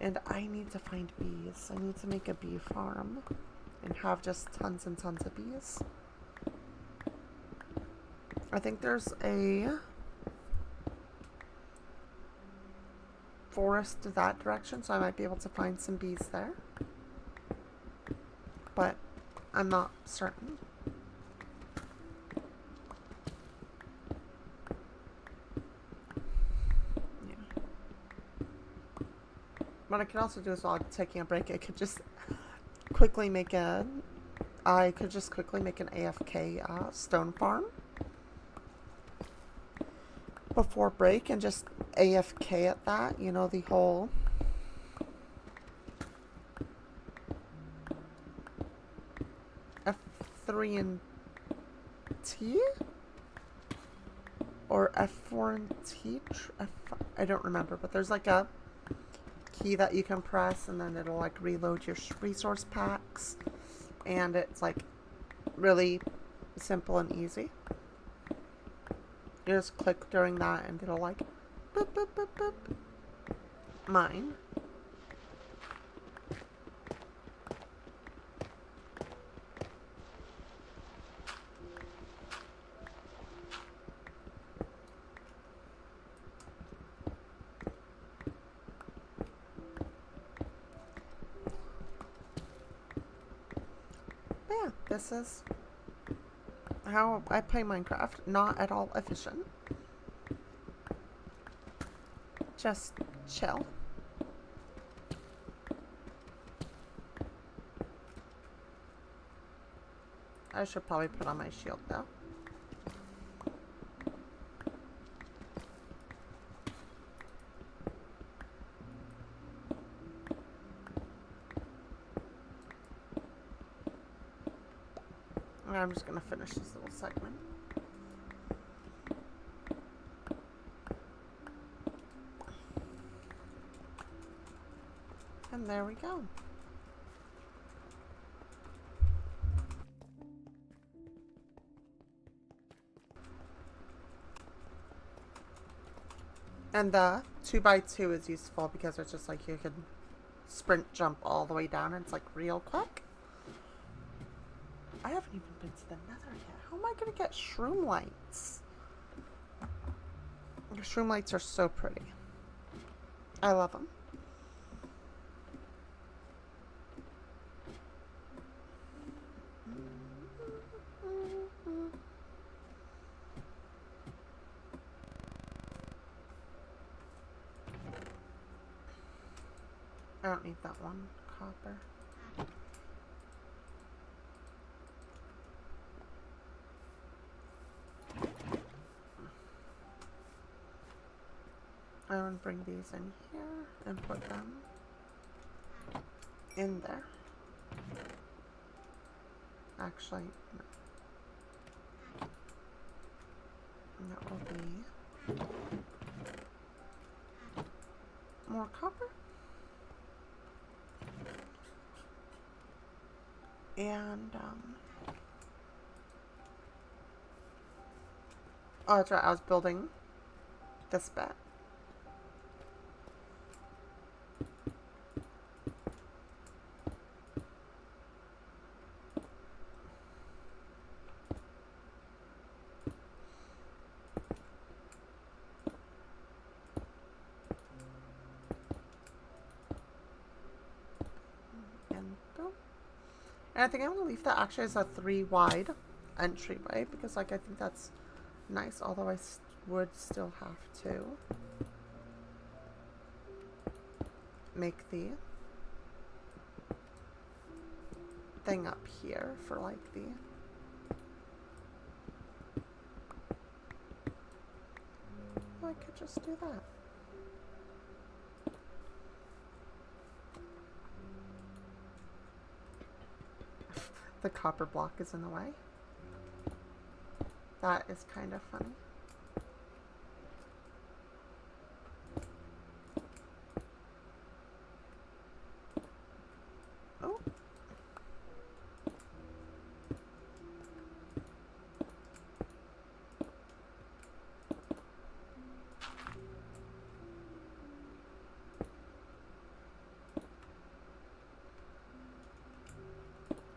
And I need to find bees. I need to make a bee farm and have just tons and tons of bees. I think there's a forest to that direction, so I might be able to find some bees there. But I'm not certain. Yeah. What I could also do is, while I'm taking a break, I could just quickly make an AFK stone farm before break, and just AFK at that, you know, the whole F3 and T? Or F4 and T? I don't remember, but there's like a key that you can press and then it'll like reload your resource packs. And it's like really simple and easy. You just click during that and it'll like boop, boop, boop, boop. Mine. But yeah, this is how I play Minecraft. Not at all efficient. Just chill. I should probably put on my shield though. I'm just going to finish this little segment. And there we go. And the 2x2 is useful because it's just like you can sprint jump all the way down and it's like real quick. I haven't even been to the Nether yet. How am I going to get shroom lights? The shroom lights are so pretty. I love them. I don't need that one copper. I'm going to bring these in here and put them in there. Actually, no. And that will be more copper. And, oh, that's right, I was building this bit. And I think I'm going to leave that actually as a 3 wide entryway because like I think that's nice, although I would still have to make the thing up here for like the I could just do that. The copper block is in the way. That is kind of funny. Oh.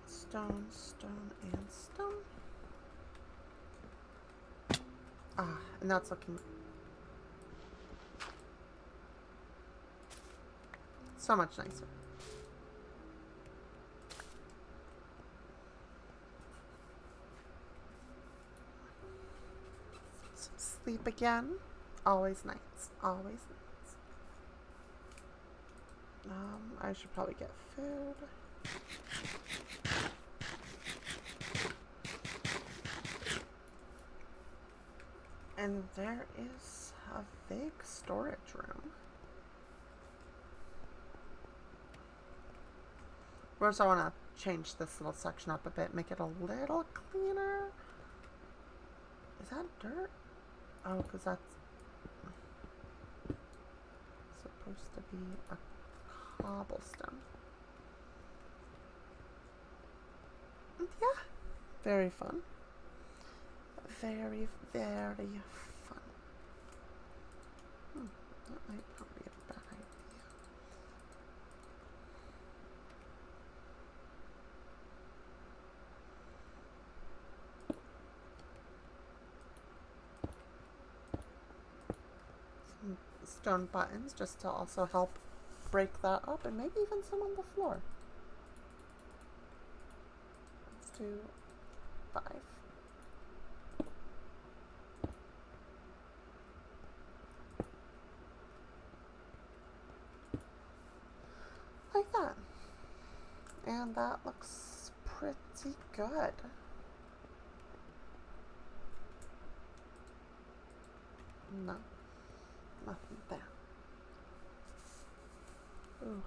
Stone, stone, and stone. Ah, and that's looking so much nicer. Sleep again. Always nights. Always nights. I should probably get food. And there is a big storage room. First, I want to change this little section up a bit, make it a little cleaner. Is that dirt? Oh, because that's supposed to be a cobblestone. Yeah, very fun. Very, very fun. That might not be a bad idea. Some stone buttons just to also help break that up, and maybe even some on the floor. Let's do 5. Like that. And that looks pretty good. No, nothing there. Ooh,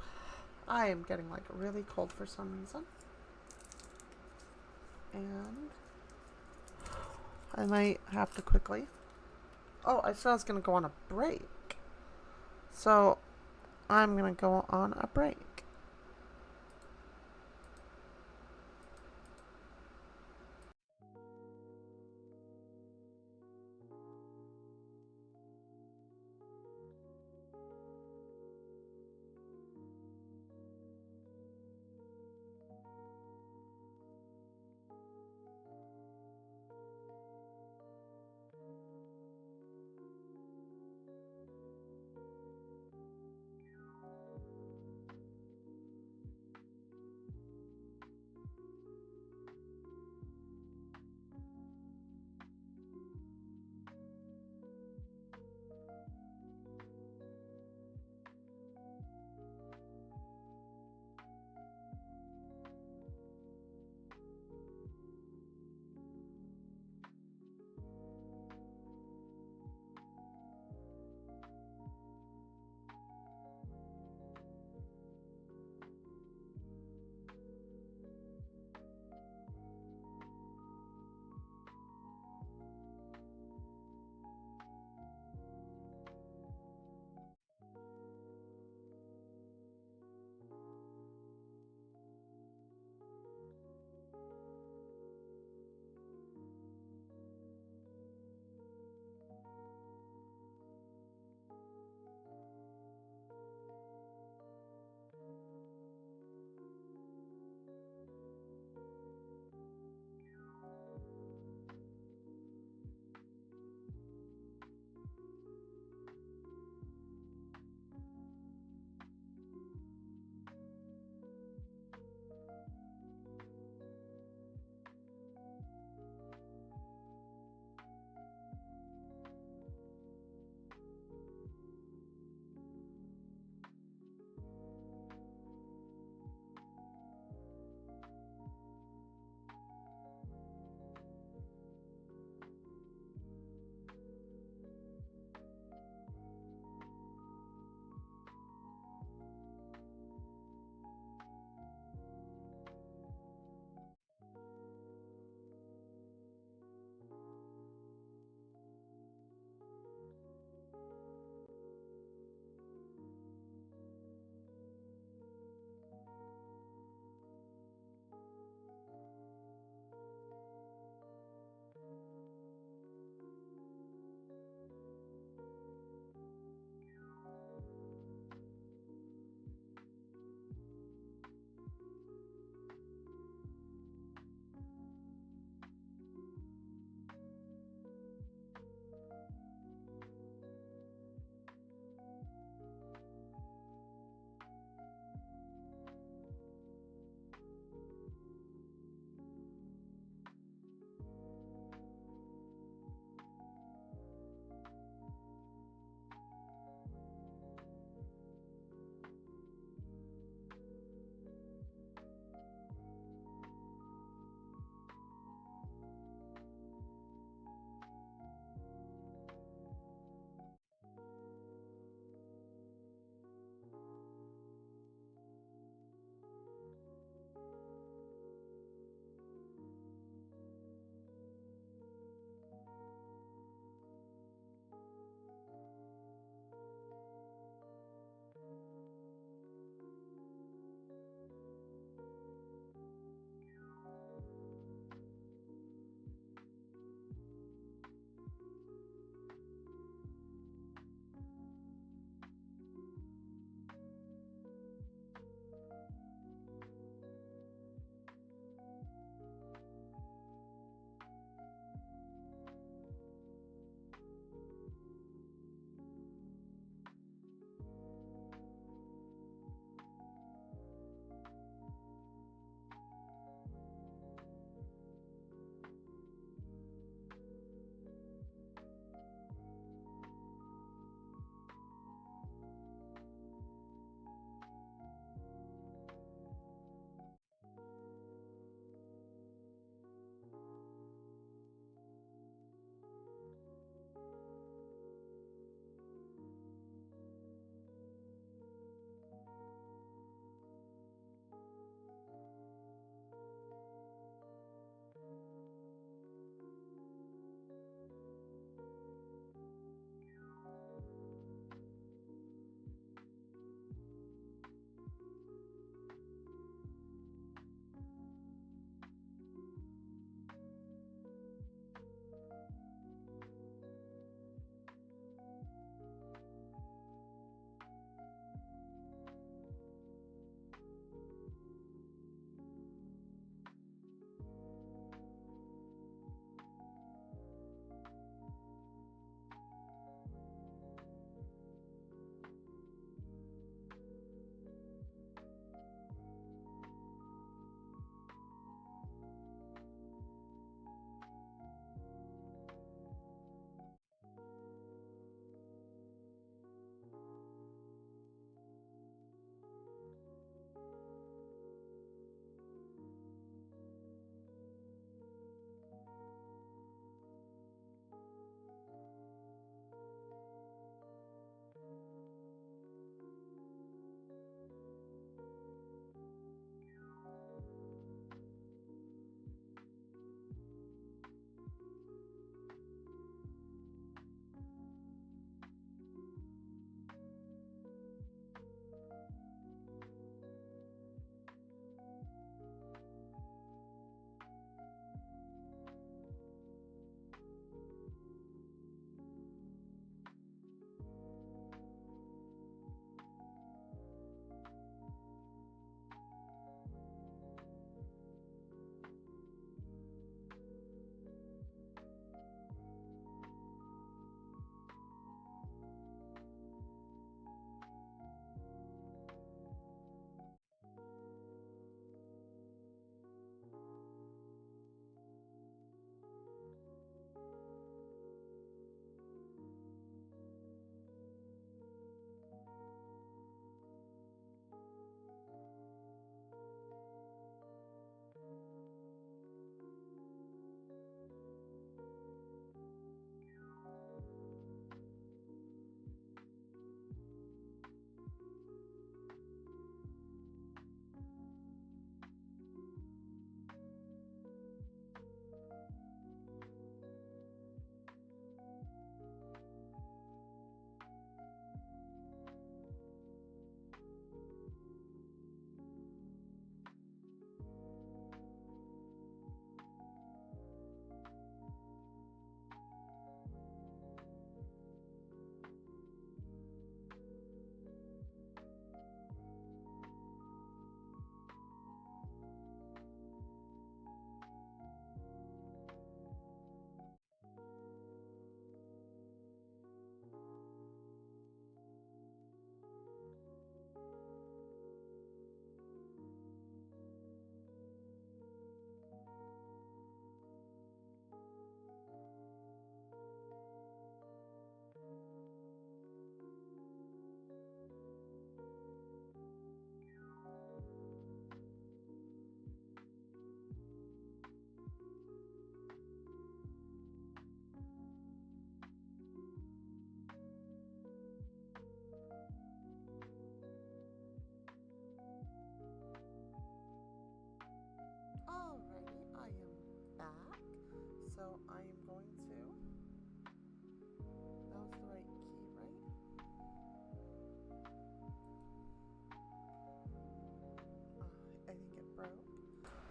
I am getting like really cold for some reason. And I might have to quickly. Oh, I said I was going to go on a break. So I'm going to go on a break.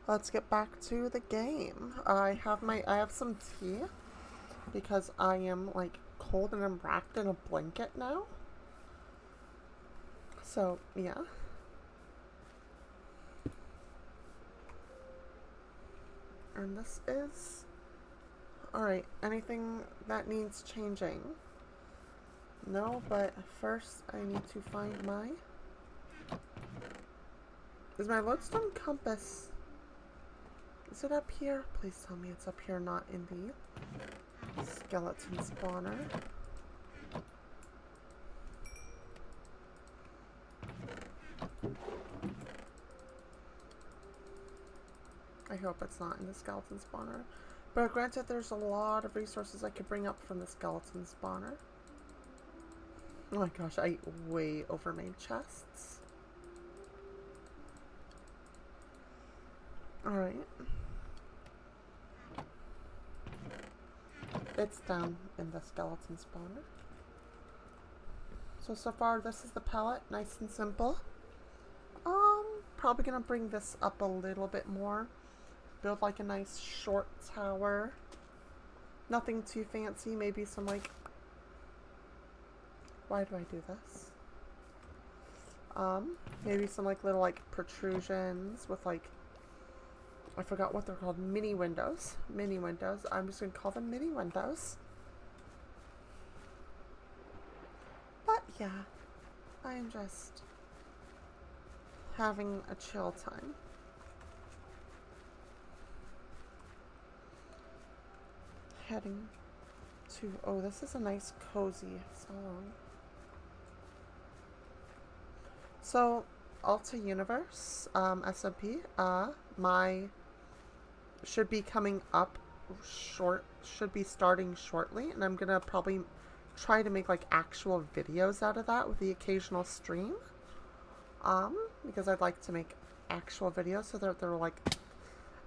Let's get back to the game. I have some tea because I am like cold and I'm wrapped in a blanket now. So, yeah. And this is... Alright, anything that needs changing? No, but first I need to find my... Is my lodestone compass... Is it up here? Please tell me it's up here, not in the skeleton spawner. I hope it's not in the skeleton spawner. But granted, there's a lot of resources I could bring up from the skeleton spawner. Oh my gosh, I way overmade chests. Alright. It's down in the skeleton spawner. So far this is the palette, nice and simple. Probably gonna bring this up a little bit more. Build like a nice short tower. Nothing too fancy, maybe some like... Why do I do this? Maybe some like little like protrusions with like... I forgot what they're called. Mini windows. Mini windows. I'm just gonna call them mini windows. But yeah, I am just having a chill time. Heading to... Oh, this is a nice cozy song. So, Alta Universe, SMP, should be coming up should be starting shortly, and I'm gonna probably try to make like actual videos out of that with the occasional stream. Because I'd like to make actual videos so that they're like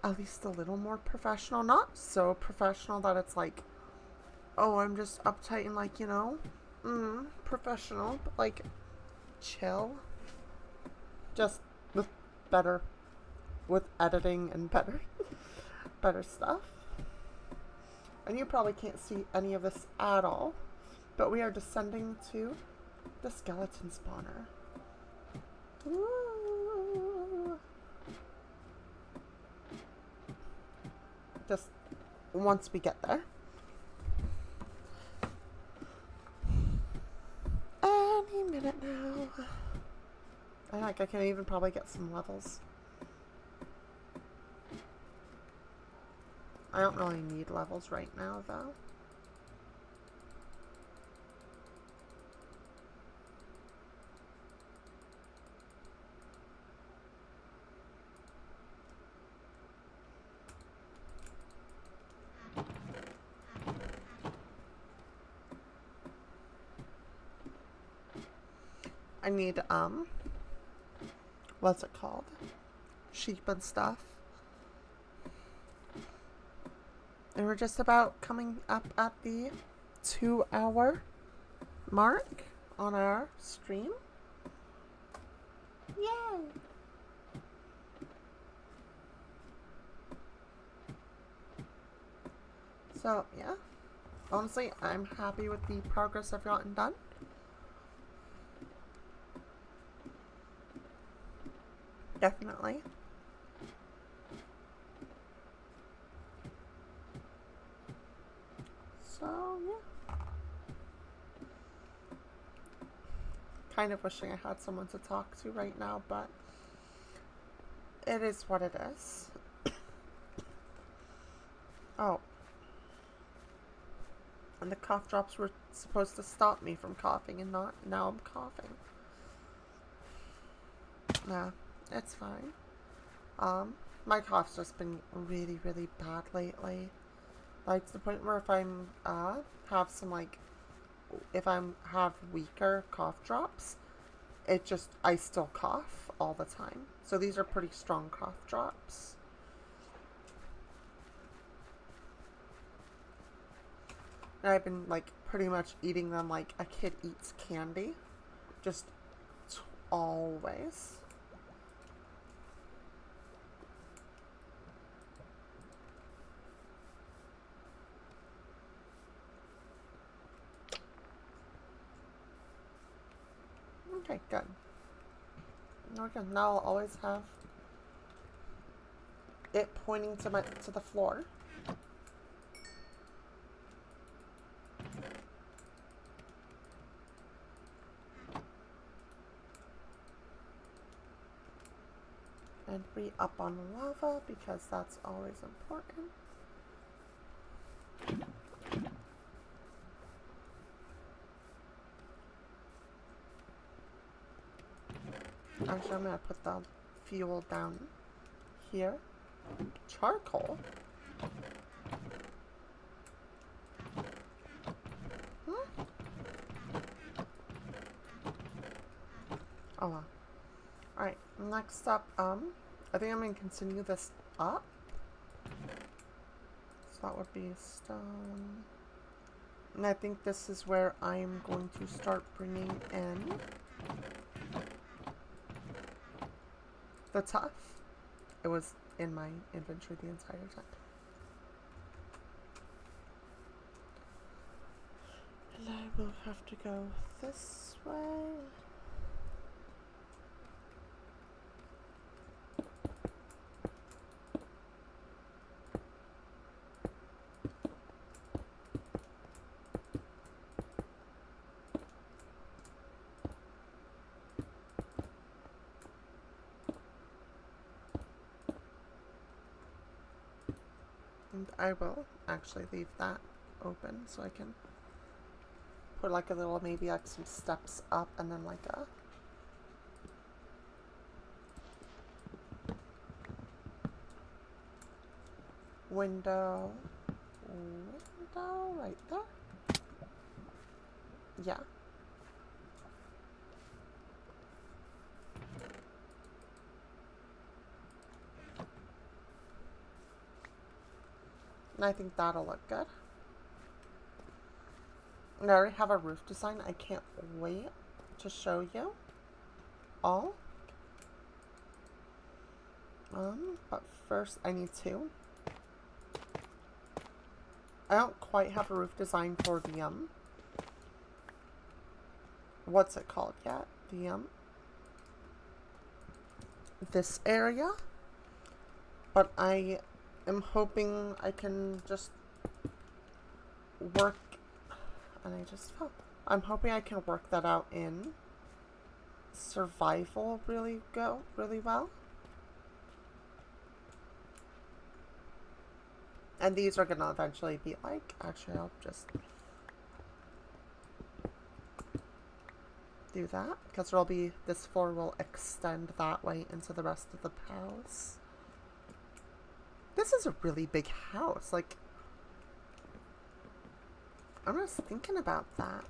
at least a little more professional. Not so professional that it's like, oh, I'm just uptight and like, you know, professional, but like chill. Just with better, with editing and better stuff. And you probably can't see any of this at all, but we are descending to the skeleton spawner. Ooh. Just once we get there. Any minute now. I can even probably get some levels. I don't really need levels right now, though. I need, what's it called? Sheep and stuff. And we're just about coming up at the 2-hour mark on our stream. Yay! So, yeah. Honestly, I'm happy with the progress I've gotten done. Definitely. So, yeah. Kind of wishing I had someone to talk to right now, but it is what it is. Oh. And the cough drops were supposed to stop me from coughing, and not now I'm coughing. Nah, it's fine. My cough's just been really, really bad lately. Like, to the point where if I'm, have some, like, if I'm, have weaker cough drops, I still cough all the time. So these are pretty strong cough drops. And I've been, like, pretty much eating them like a kid eats candy. Just always. Good. Okay, now I'll always have it pointing to the floor. And be up on lava because that's always important. Actually, I'm gonna put the fuel down here. Charcoal? Oh wow. Alright, next up, I think I'm gonna continue this up. So that would be stone. And I think this is where I'm going to start bringing in the tuff. It was in my inventory the entire time. And I will have to go this way. And I will actually leave that open so I can put like a little, maybe like some steps up and then like a window right there. Yeah. And I think that'll look good. And I already have a roof design. I can't wait to show you all. But first I need to. I don't quite have a roof design for the, what's it called yet? The, this area. But I am hoping I can just work, and I just fell. I'm hoping I can work that out in survival really well. And these are gonna eventually be like, actually I'll just do that because there'll be, this floor will extend that way into the rest of the house. This is a really big house. Like, I'm just thinking about that.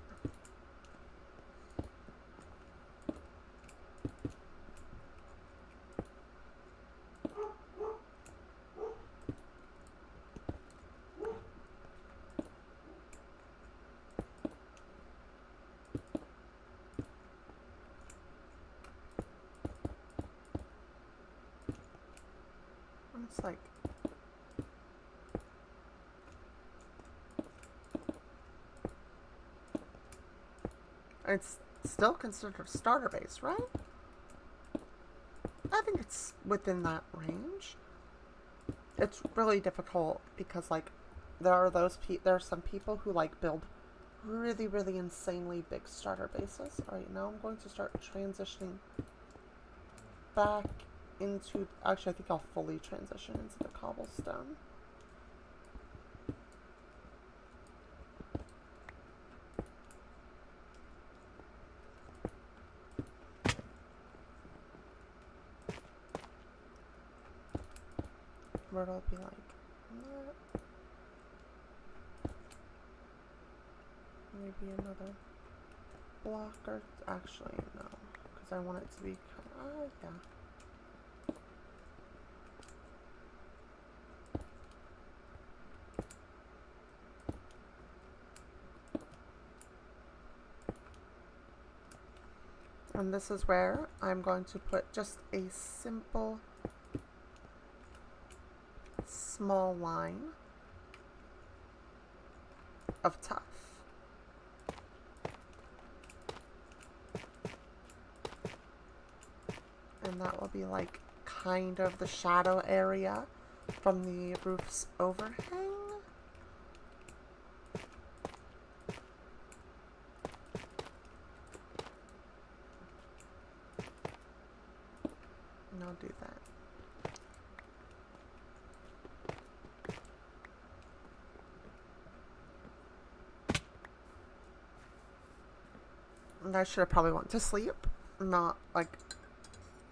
It's like, it's still considered a starter base, right? I think it's within that range. It's really difficult because, like, there are some people who like build really insanely big starter bases. Alright, now I'm going to start transitioning back into, actually I think I'll fully transition into the cobblestone. Where it'll be like that. Maybe another block, or actually no, because I want it to be kind of, yeah. And this is where I'm going to put just a simple small line of tuff. And that will be like kind of the shadow area from the roof's overhang. And I'll do that. And I should have probably went to sleep, not like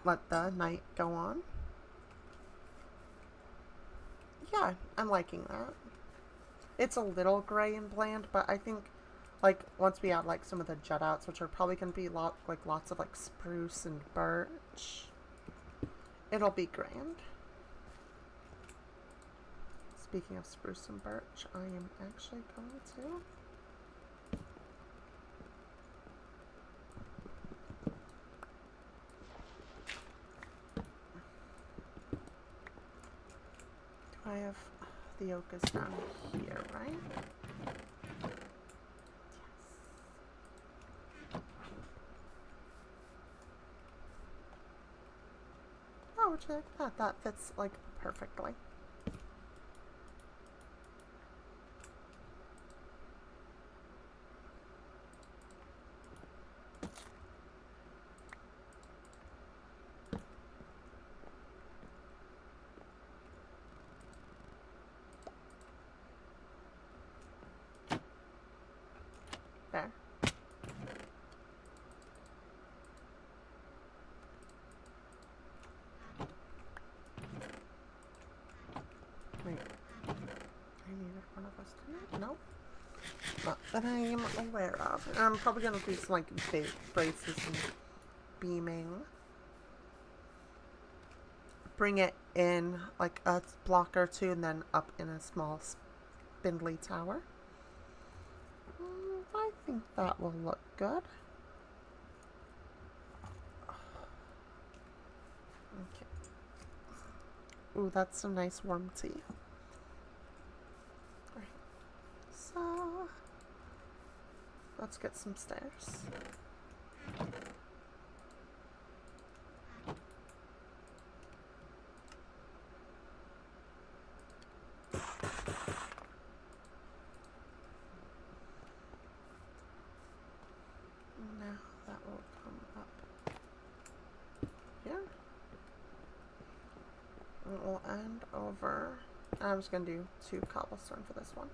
let the night go on. Yeah, I'm liking that. It's a little gray and bland, but I think like once we add like some of the jut outs, which are probably going to be lots of like spruce and birch, it'll be grand. Speaking of spruce and birch, I am actually going to I have the oak is down here, right? Yes. Oh, would you like that? That fits like perfectly. There. Wait. I needed one of us to nope. Not that I am aware of. I'm probably gonna do some like big braces and beaming. Bring it in like a block or two and then up in a small spindly tower. I think that will look good. Okay. Ooh, that's some nice warm tea. Alright. So, let's get some stairs. We'll end over. I'm just gonna do 2 cobblestone for this one.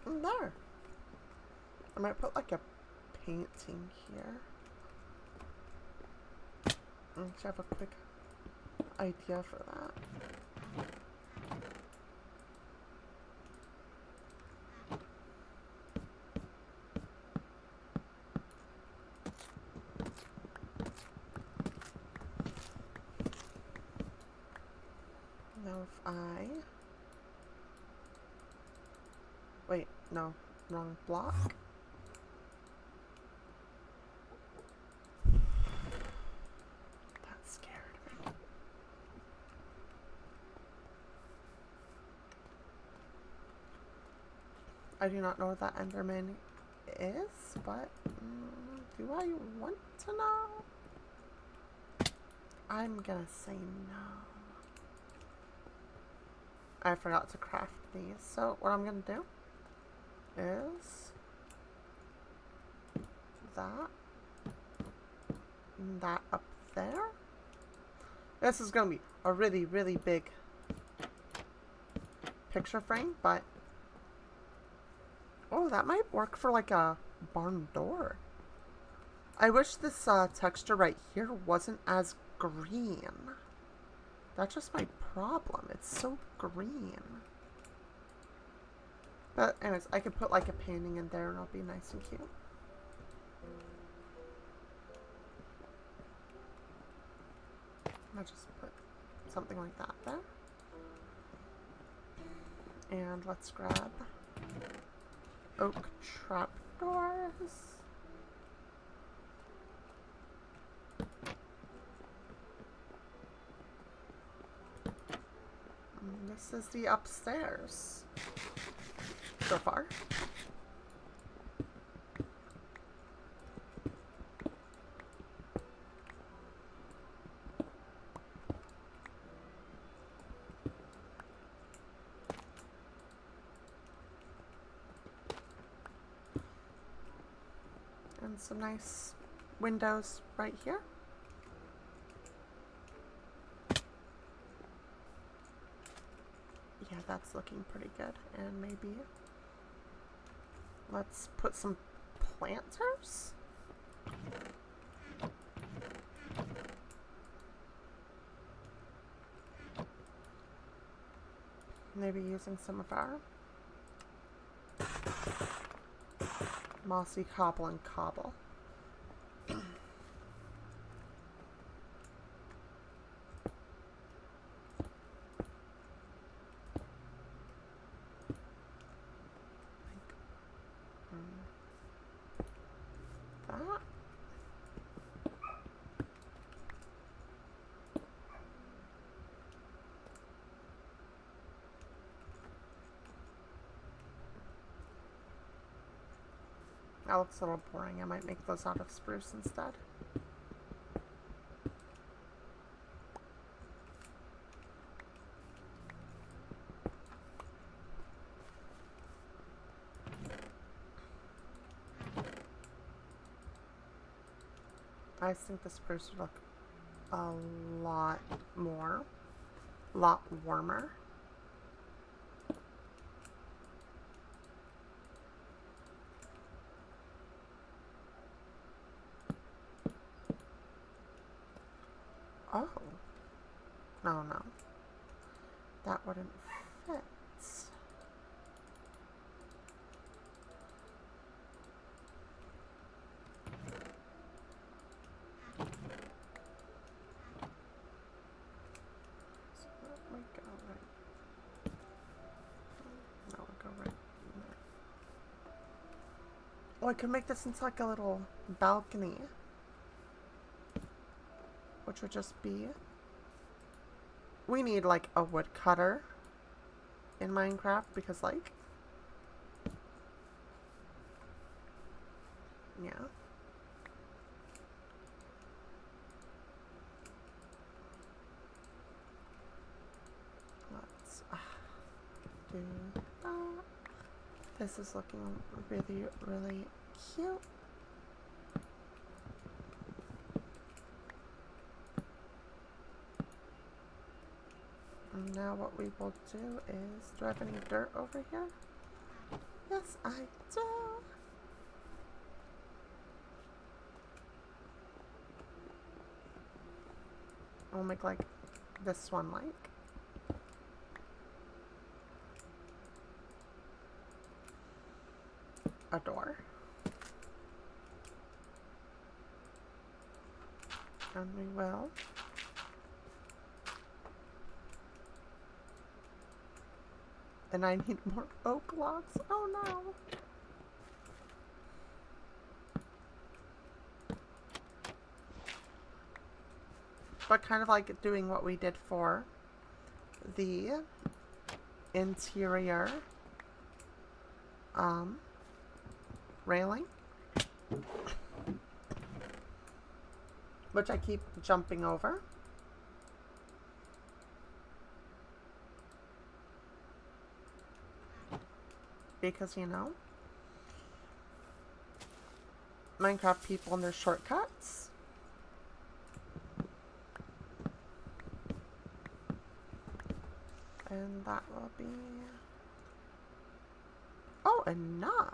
And there. I might put like a painting here. I should have a quick idea for that. Now if I... Wait, no, wrong block. That scared me. I do not know what that Enderman is, but do I want to know? I'm gonna say no. I forgot to craft these, so what I'm gonna do is that up there. This is gonna be a really, really big picture frame, but oh, that might work for like a barn door. I wish this texture right here wasn't as green. That's just my problem. It's so green. But anyways, I could put like a painting in there and it'll be nice and cute. I'll just put something like that there. And let's grab oak trapdoors. This is the upstairs so far. and some nice windows right here. Yeah, that's looking pretty good. And maybe let's put some planters. Maybe using some of our mossy cobble and cobble. That. That looks a little boring. I might make those out of spruce instead. I think the spruce would look a lot warmer. Oh. No. That wouldn't fit. Oh, I could make this into like a little balcony, which would just be... We need like a woodcutter in Minecraft because like... Yeah. Let's do that. This is looking really, really cute. And now what we will do is, do I have any dirt over here? Yes, I do. I'll make like this one like. A door. And we will and I need more oak logs. Oh no. But kind of like doing what we did for the interior railing, which I keep jumping over. Because, you know, Minecraft people and their shortcuts. And that will be... Oh, enough.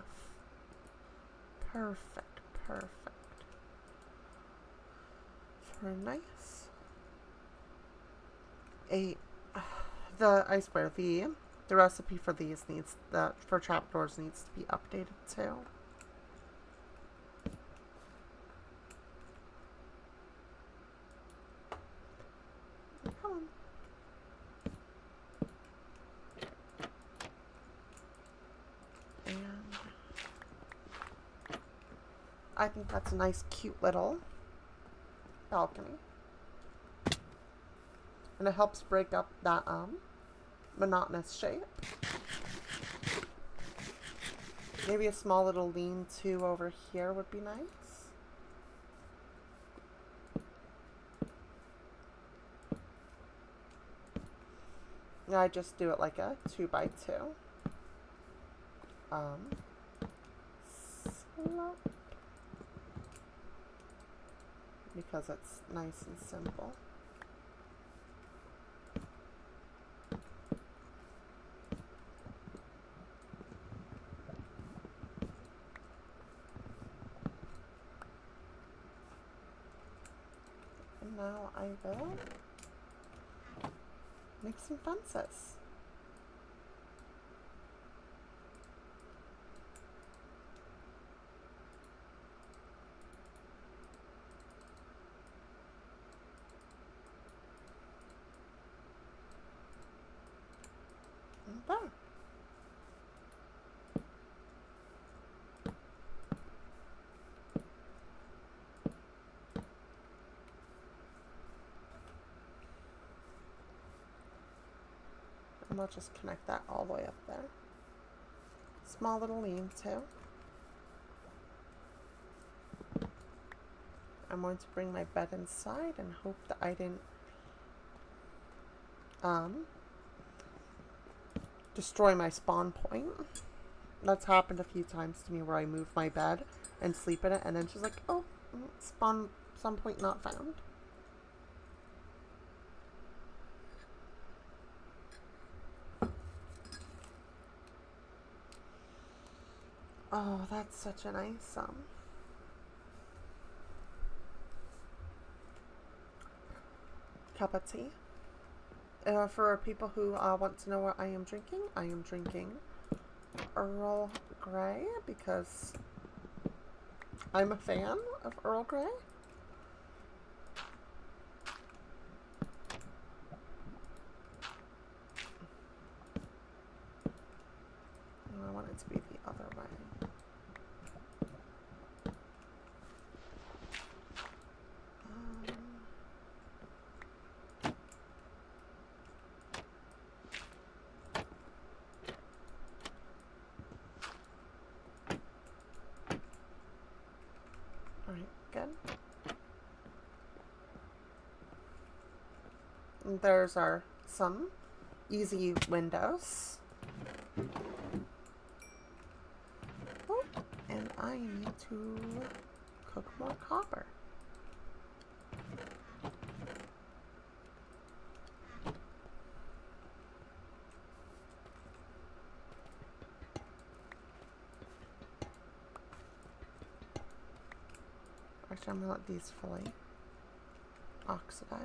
Perfect, perfect. Very nice. I swear, the recipe for these needs, for trapdoors needs to be updated too. Come on. And I think that's a nice, cute little balcony. And it helps break up that, monotonous shape. Maybe a small little lean-to over here would be nice. Yeah, I just do it like a 2x2. Slope. because it's nice and simple. And now I will make some fences. And there. And we'll just connect that all the way up there. Small little lean-to. I'm going to bring my bed inside and hope that I didn't destroy my spawn point. That's happened a few times to me where I move my bed and sleep in it, and then she's like, oh, spawn point not found. Oh, that's such a nice cup of tea. For people who want to know what I am drinking Earl Grey because I'm a fan of Earl Grey. I want it to be the other way. Alright, good. And there's some easy windows. Oh, and I need to cook more copper. Actually, I'm going to let these fully oxidize.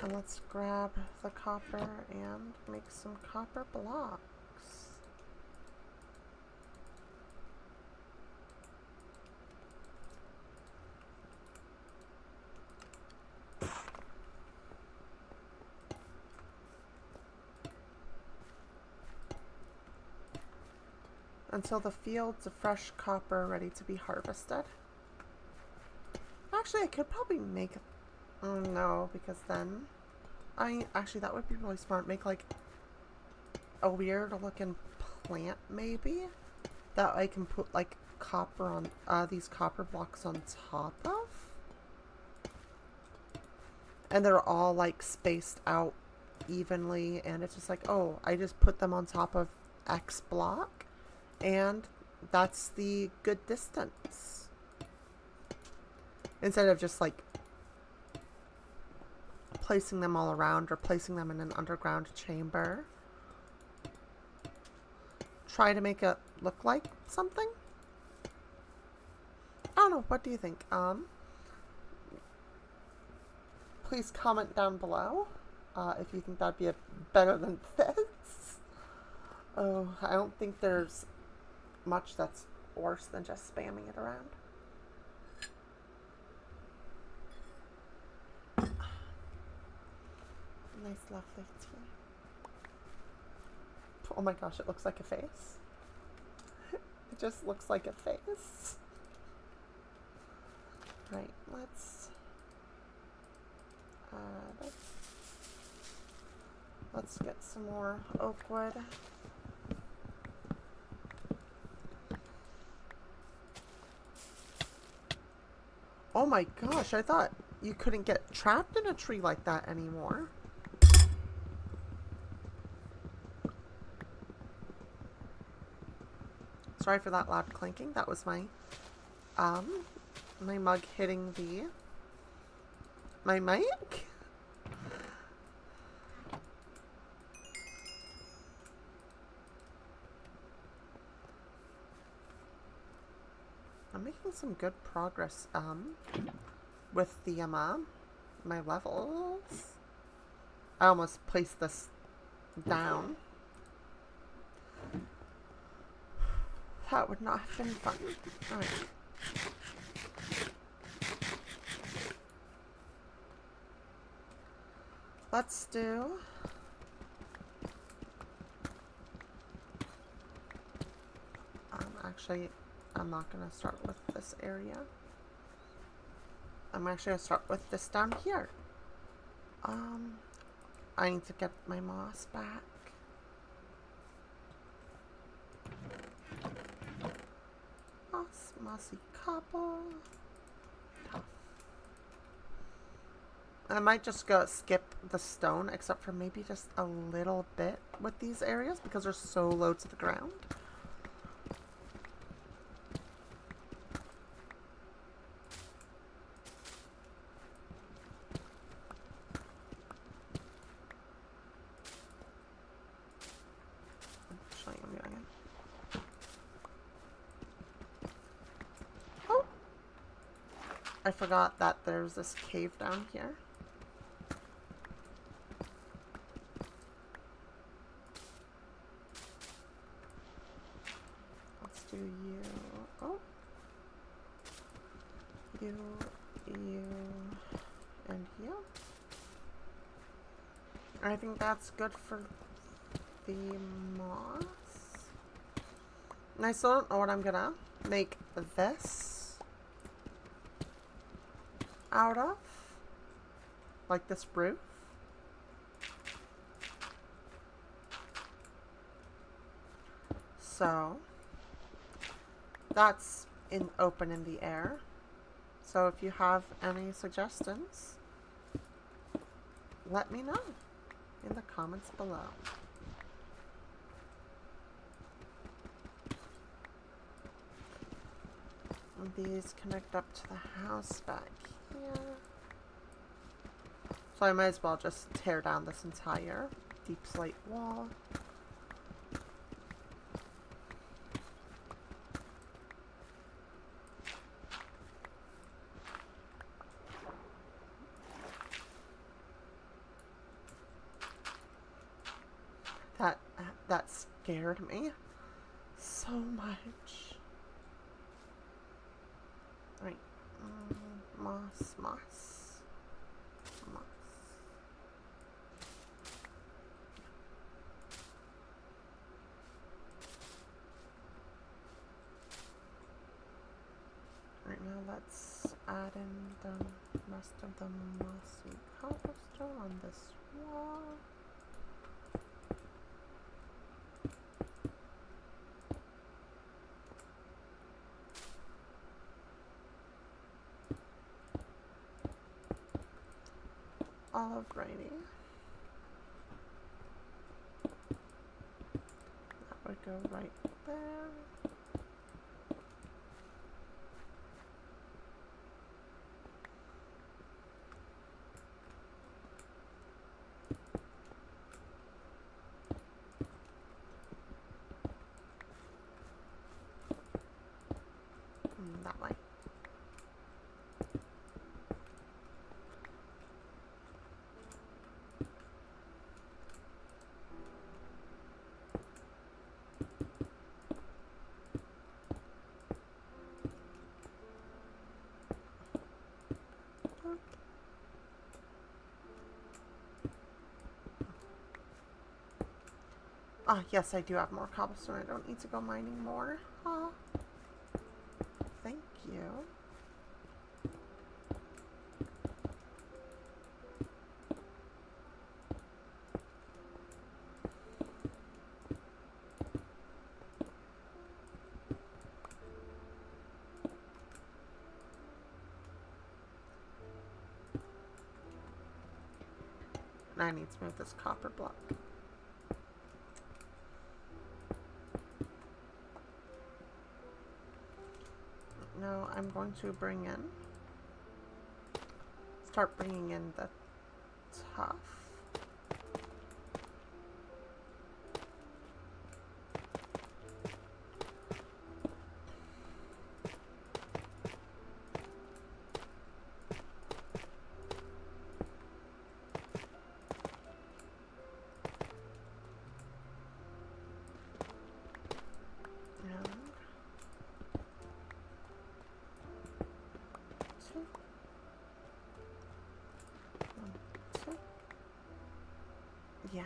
And let's grab the copper and make some copper blocks. Until the fields of fresh copper are ready to be harvested. Actually, I could probably make... no, because then... Actually, that would be really smart. Make, like, a weird-looking plant, maybe? That I can put, like, copper on... these copper blocks on top of. And they're all, like, spaced out evenly. And it's just like, oh, I just put them on top of X block. And that's the good distance. Instead of just like placing them all around or placing them in an underground chamber. Try to make it look like something. I don't know. What do you think? Please comment down below if you think that'd be better than this. Oh, I don't think there's much that's worse than just spamming it around. Nice, lovely tea. Oh my gosh, it looks like a face. It just looks like a face. Right, let's get some more oak wood. Oh my gosh, I thought you couldn't get trapped in a tree like that anymore. Sorry for that loud clinking. That was my mug hitting my mic. I'm making some good progress with the my levels. I almost placed this down. That would not have been fun. Alright. Let's do... actually, I'm not going to start with this area. I'm actually going to start with this down here. I need to get my moss back. Mossy cobble. Tough. I might just go skip the stone, except for maybe just a little bit with these areas because they're so low to the ground. I forgot that there's this cave down here. Let's do you. Oh. You, and you. I think that's good for the moss. And I still don't know what I'm gonna make this out of, like this roof. So that's open in the air. So if you have any suggestions, let me know in the comments below. And these connect up to the house back here. So I might as well just tear down this entire deep slate wall. That scared me so much. Right. Moss. Right now, let's add in the rest of the mossy cobblestone on this wall. Alrighty. That would go right there. That way. Ah, yes, I do have more cobblestone. I don't need to go mining more. Ah, thank you. I need to move this copper block. now I'm going to start bringing in the tough. Yeah.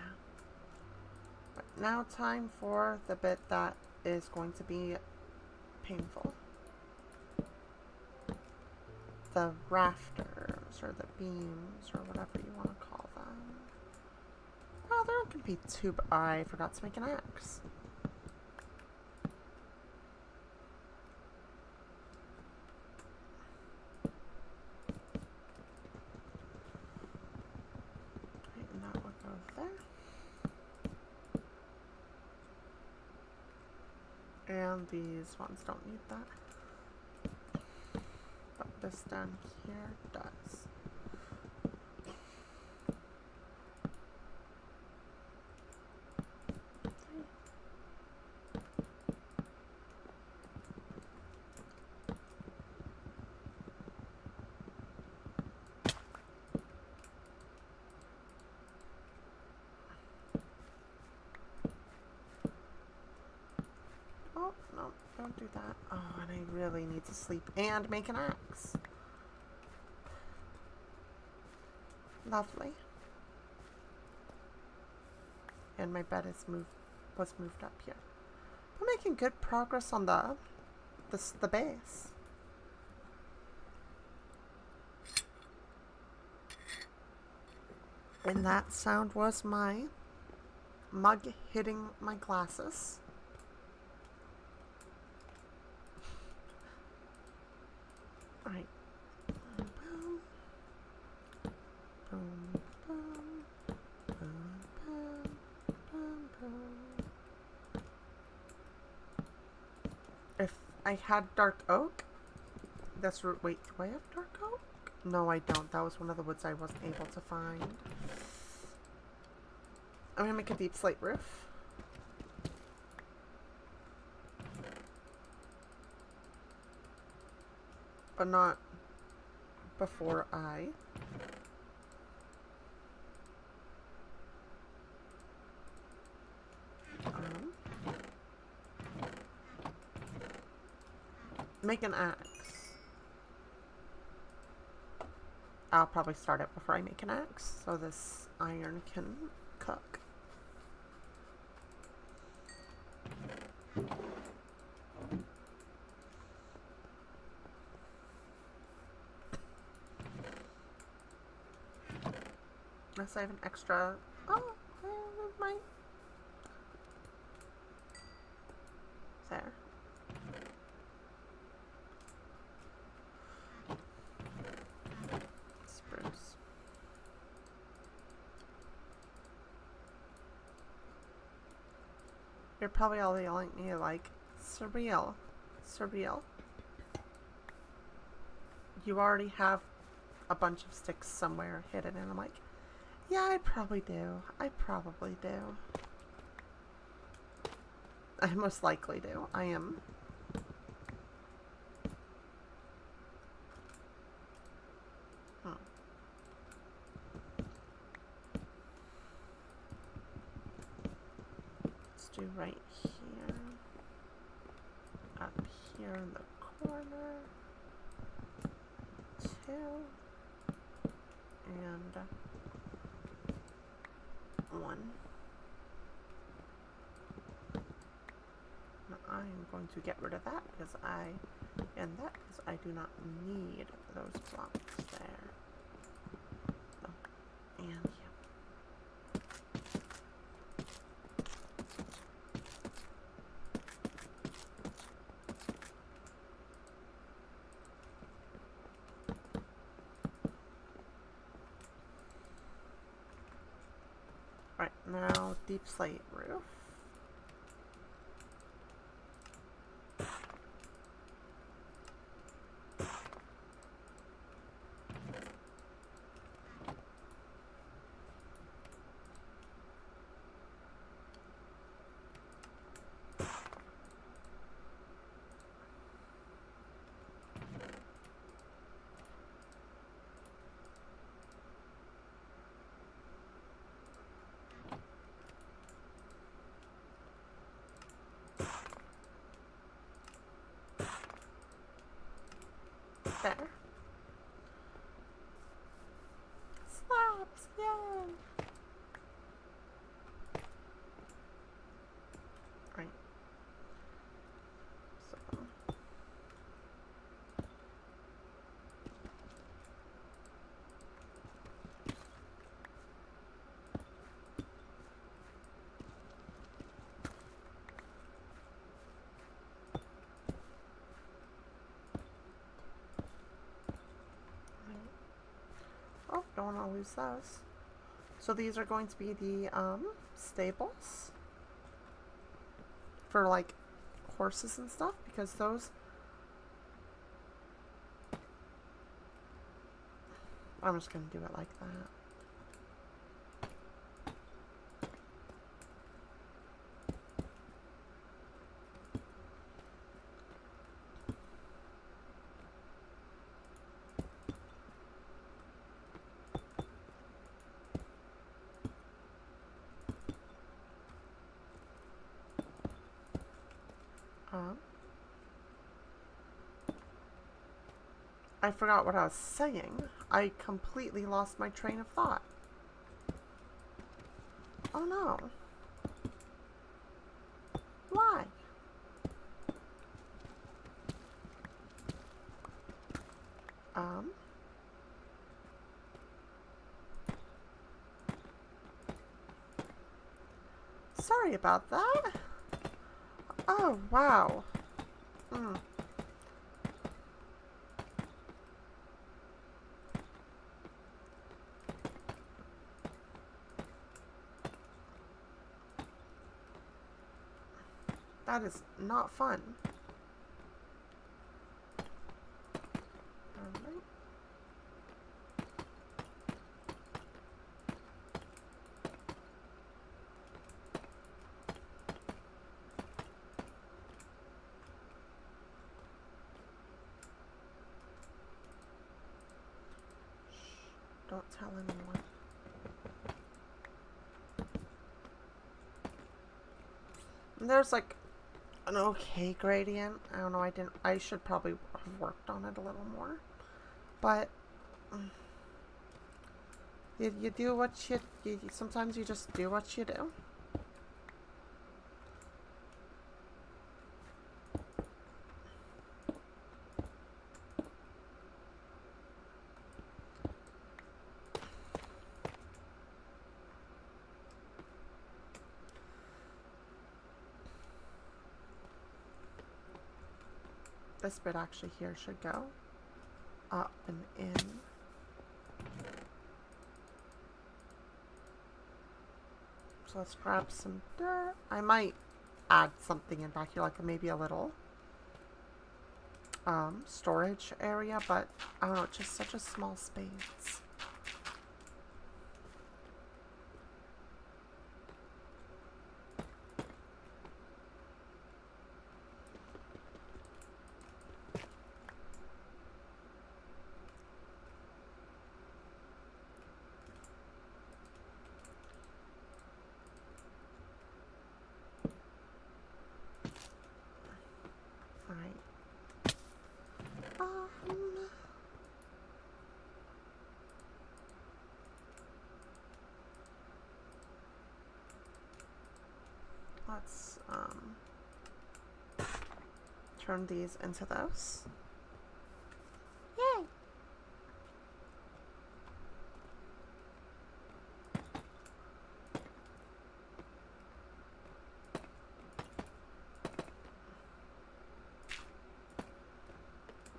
But now time for the bit that is going to be painful. The rafters, or the beams, or whatever you want to call them. Oh, there can be two. I forgot to make an axe. And that would go there. And these ones don't need that. But this down here does. Oh, no, don't do that. Oh, and I really need to sleep and make an axe. Lovely. And my bed was moved up here. We're making good progress on the base. And that sound was my mug hitting my glasses. Alright. Boom. Boom. Boom. Boom. Boom. Boom. If I had dark oak, that's wait, do I have dark oak? No, I don't. That was one of the woods I wasn't able to find. I'm gonna make a deep slate roof. But not before I make an axe. I'll probably start it before I make an axe, so this iron can cook. Unless I have an extra. Oh, my. There. Spruce. You're probably all yelling at me like, surreal. Surreal. You already have a bunch of sticks somewhere hidden, and I'm like, yeah, I probably do. I probably do. I most likely do. I am. Let's do right here. Up here in the corner. 2. And 1. Now I'm going to get rid of that because I do not need those blocks there. Oh, and yeah. Right, now deep slate roof. There. Slaps! Yay! Right. So. Oh, don't want to lose those. So these are going to be the stables for like horses and stuff, because those, I'm just going to do it like that. I forgot what I was saying. I completely lost my train of thought. Oh no. Why? Sorry about that. Oh, wow. That is not fun. Alright. Shh, don't tell anyone. And there's like an okay gradient. I don't know, I should probably have worked on it a little more. But you do what you sometimes you just do what you do. This bit actually here should go up and in. So let's grab some dirt. I might add something in back here, like maybe a little storage area, but I don't know, it's just such a small space. Let's turn these into those. Yay!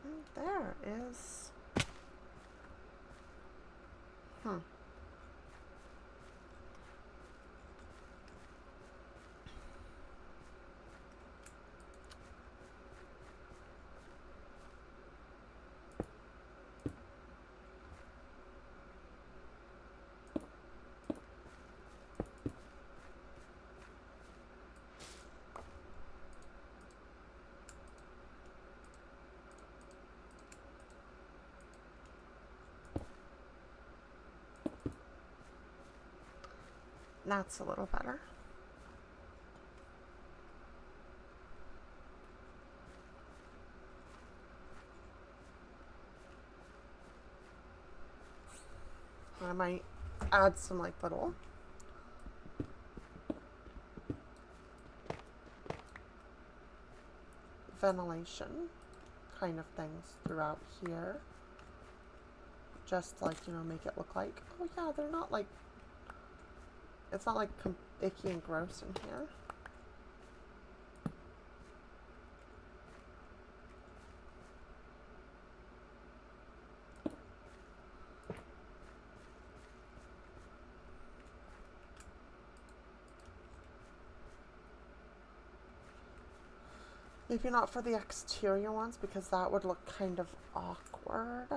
And there is that's a little better. might add some like little ventilation kind of things throughout here. Just like, you know, make it look like, oh yeah, they're not like, it's not like icky and gross in here. Maybe not for the exterior ones because that would look kind of awkward.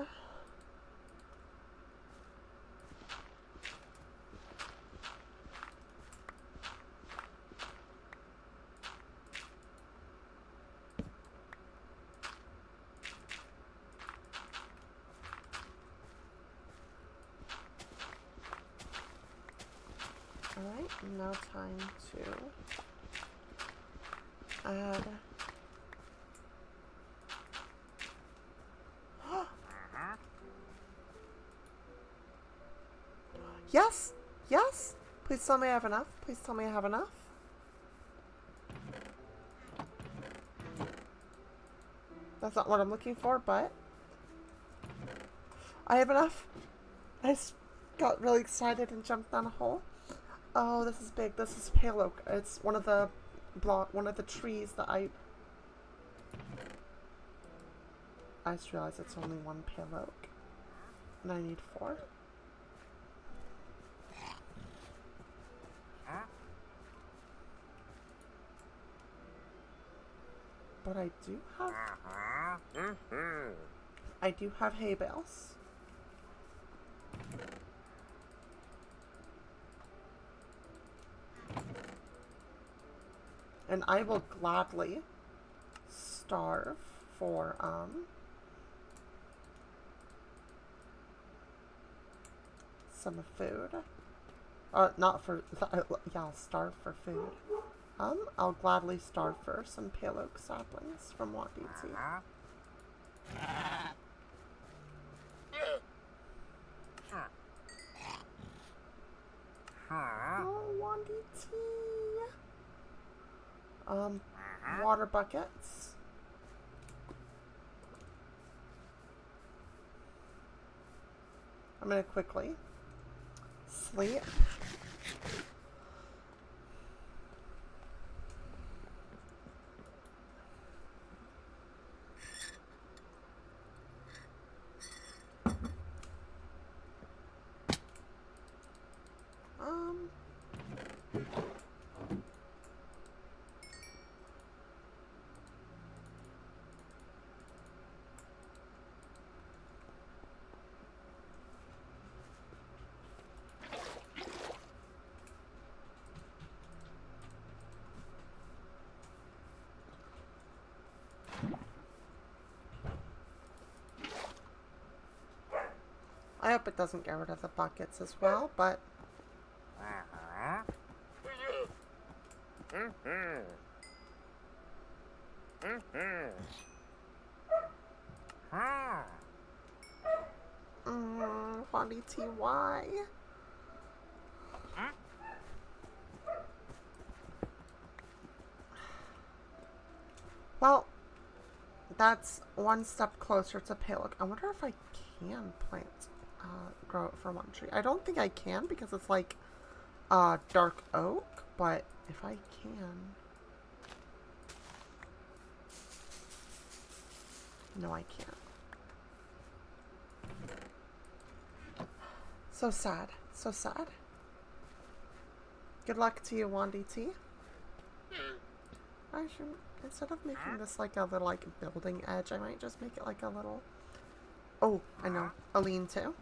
Alright, now time to add yes! Yes! Please tell me I have enough. Please tell me I have enough. That's not what I'm looking for, but I have enough. I just got really excited and jumped down a hole. Oh, this is big. This is pale oak. It's one of the trees that I just realized it's only one pale oak. And I need 4. But I do have hay bales. And I will gladly starve for some food. Not for yeah, I'll starve for food. I'll gladly starve for some pale oak saplings from Wanditi. Oh, Wanditi. Water buckets. I'm gonna quickly sleep. I hope it doesn't get rid of the buckets as well, but Wanditi, why? Well, that's one step closer to pale oak. I wonder if I can grow it from one tree. I don't think I can because it's like dark oak, but if I can. No, I can't. So sad. So sad. Good luck to you, Wanditi. I should, instead of making this like a little like building edge, I might just make it like a little, oh, I know, a lean-to.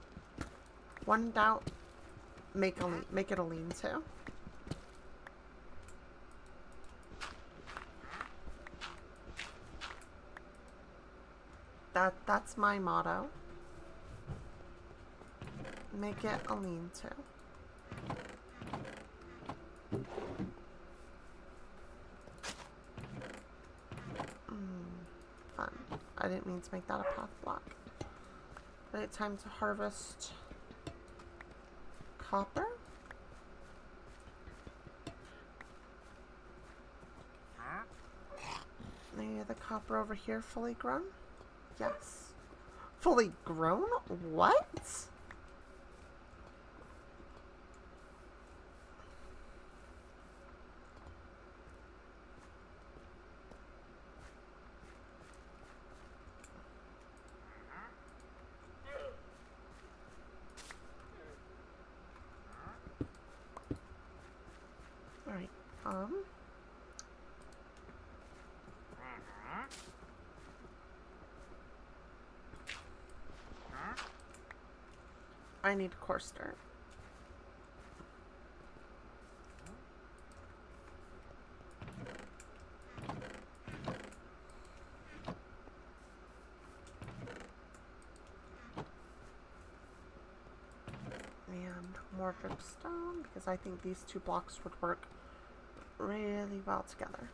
When in doubt, make it a lean-to. That's my motto. Make it a lean-to. Fun. I didn't mean to make that a path block. Right, time to harvest copper. Maybe the copper over here fully grown? Yes. Fully grown? What? Alright, I need coarse dirt. And more dripstone, because I think these two blocks would work really well together.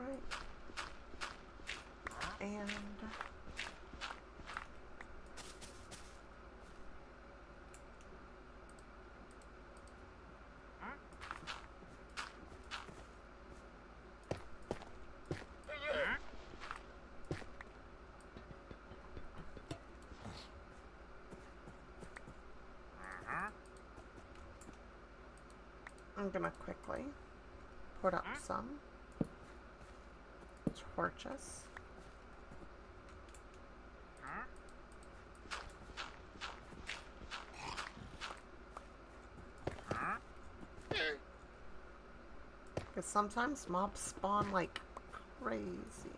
Alright. And I'm gonna quickly put up some torches. Because sometimes mobs spawn like crazy.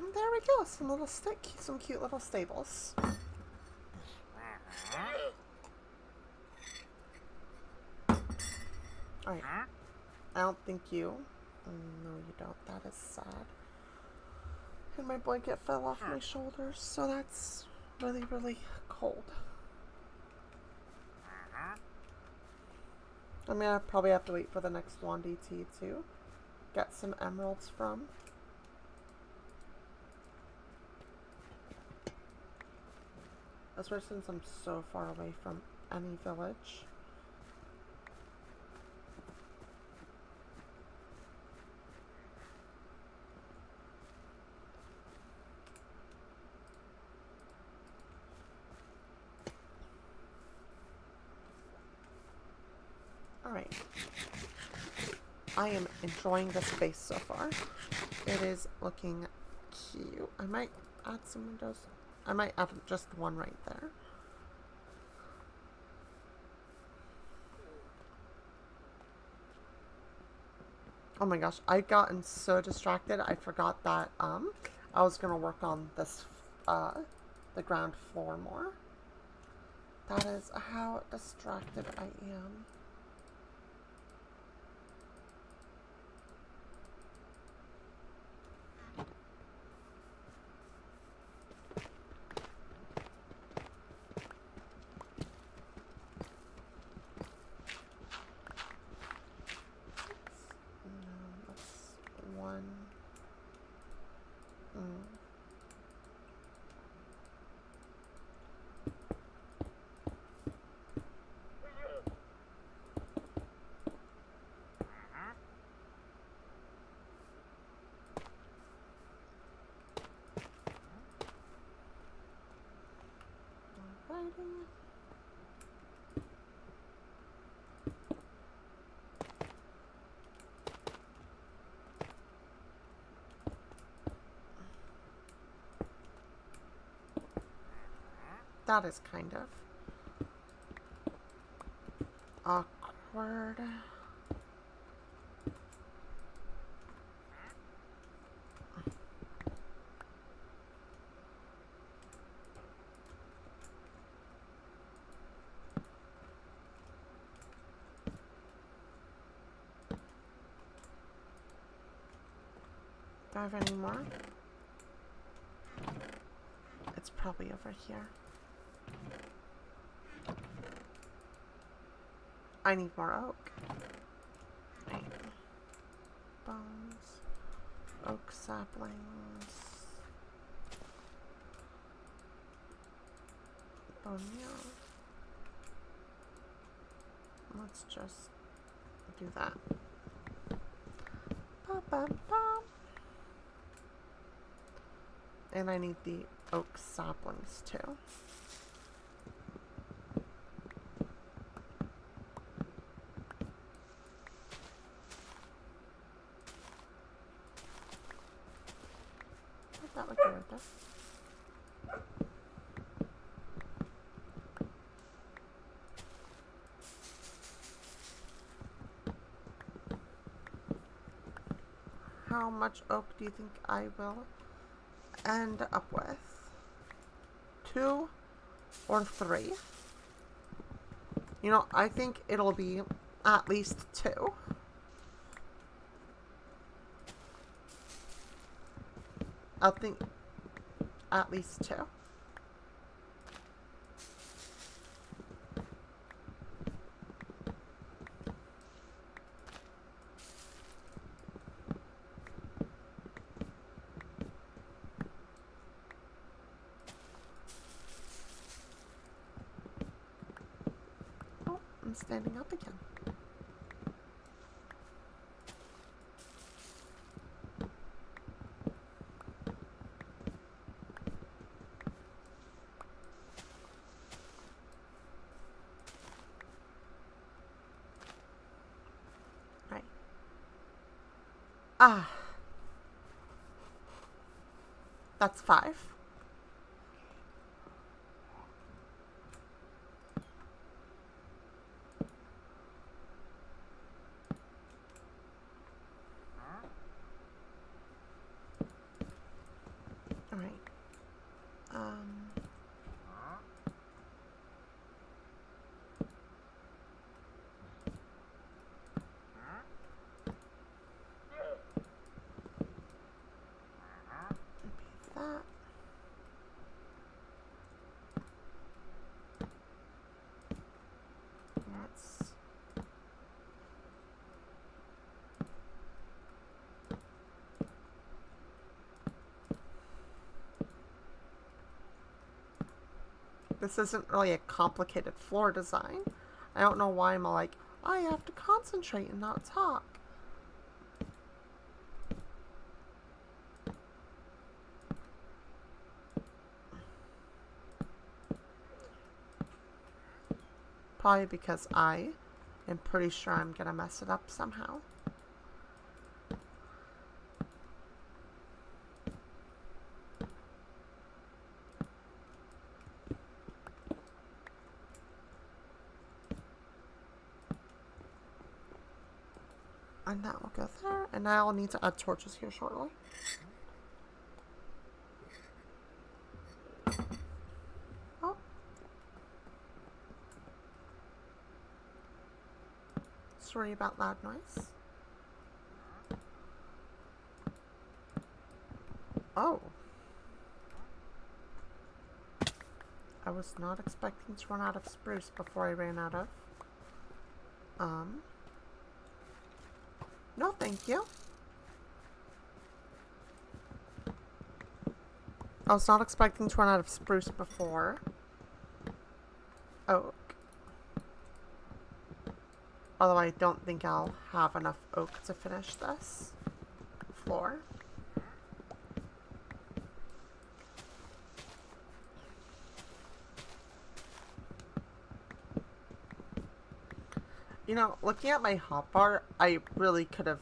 And there we go, some cute little stables. Alright, I don't think you. No, you don't. That is sad. And my blanket fell off my shoulders, so that's really, really cold. I mean, I probably have to wait for the next one DT to get some emeralds from. Especially since I'm so far away from any village. Alright. I am enjoying this space so far. It is looking cute. I might add some windows. I might add just one right there. Oh my gosh, I've gotten so distracted. I forgot that I was gonna work on this the ground floor more. That is how distracted I am. exciting. That is kind of awkward. Do I have any more? It's probably over here. I need more oak. Right. Bones. Oak saplings. Bone meal. Let's just do that. Ba-bum-bum. And I need the oak saplings too. That would go right there. How much oak do you think I will end up with? 2 or 3? You know, I think it'll be at least 2. I'll think at least 2. Oh, I'm standing up again. Ah, that's 5. All right. That. Let's This isn't really a complicated floor design. I don't know why I'm all like, I have to concentrate and not talk. Probably because I am pretty sure I'm gonna mess it up somehow. And that will go there. And I'll need to add torches here shortly. Oh. Sorry about loud noise. Oh. I was not expecting to run out of spruce before I ran out of. No, thank you. I was not expecting to run out of spruce before oak. Although I don't think I'll have enough oak to finish this floor. You know, looking at my hotbar, I really could have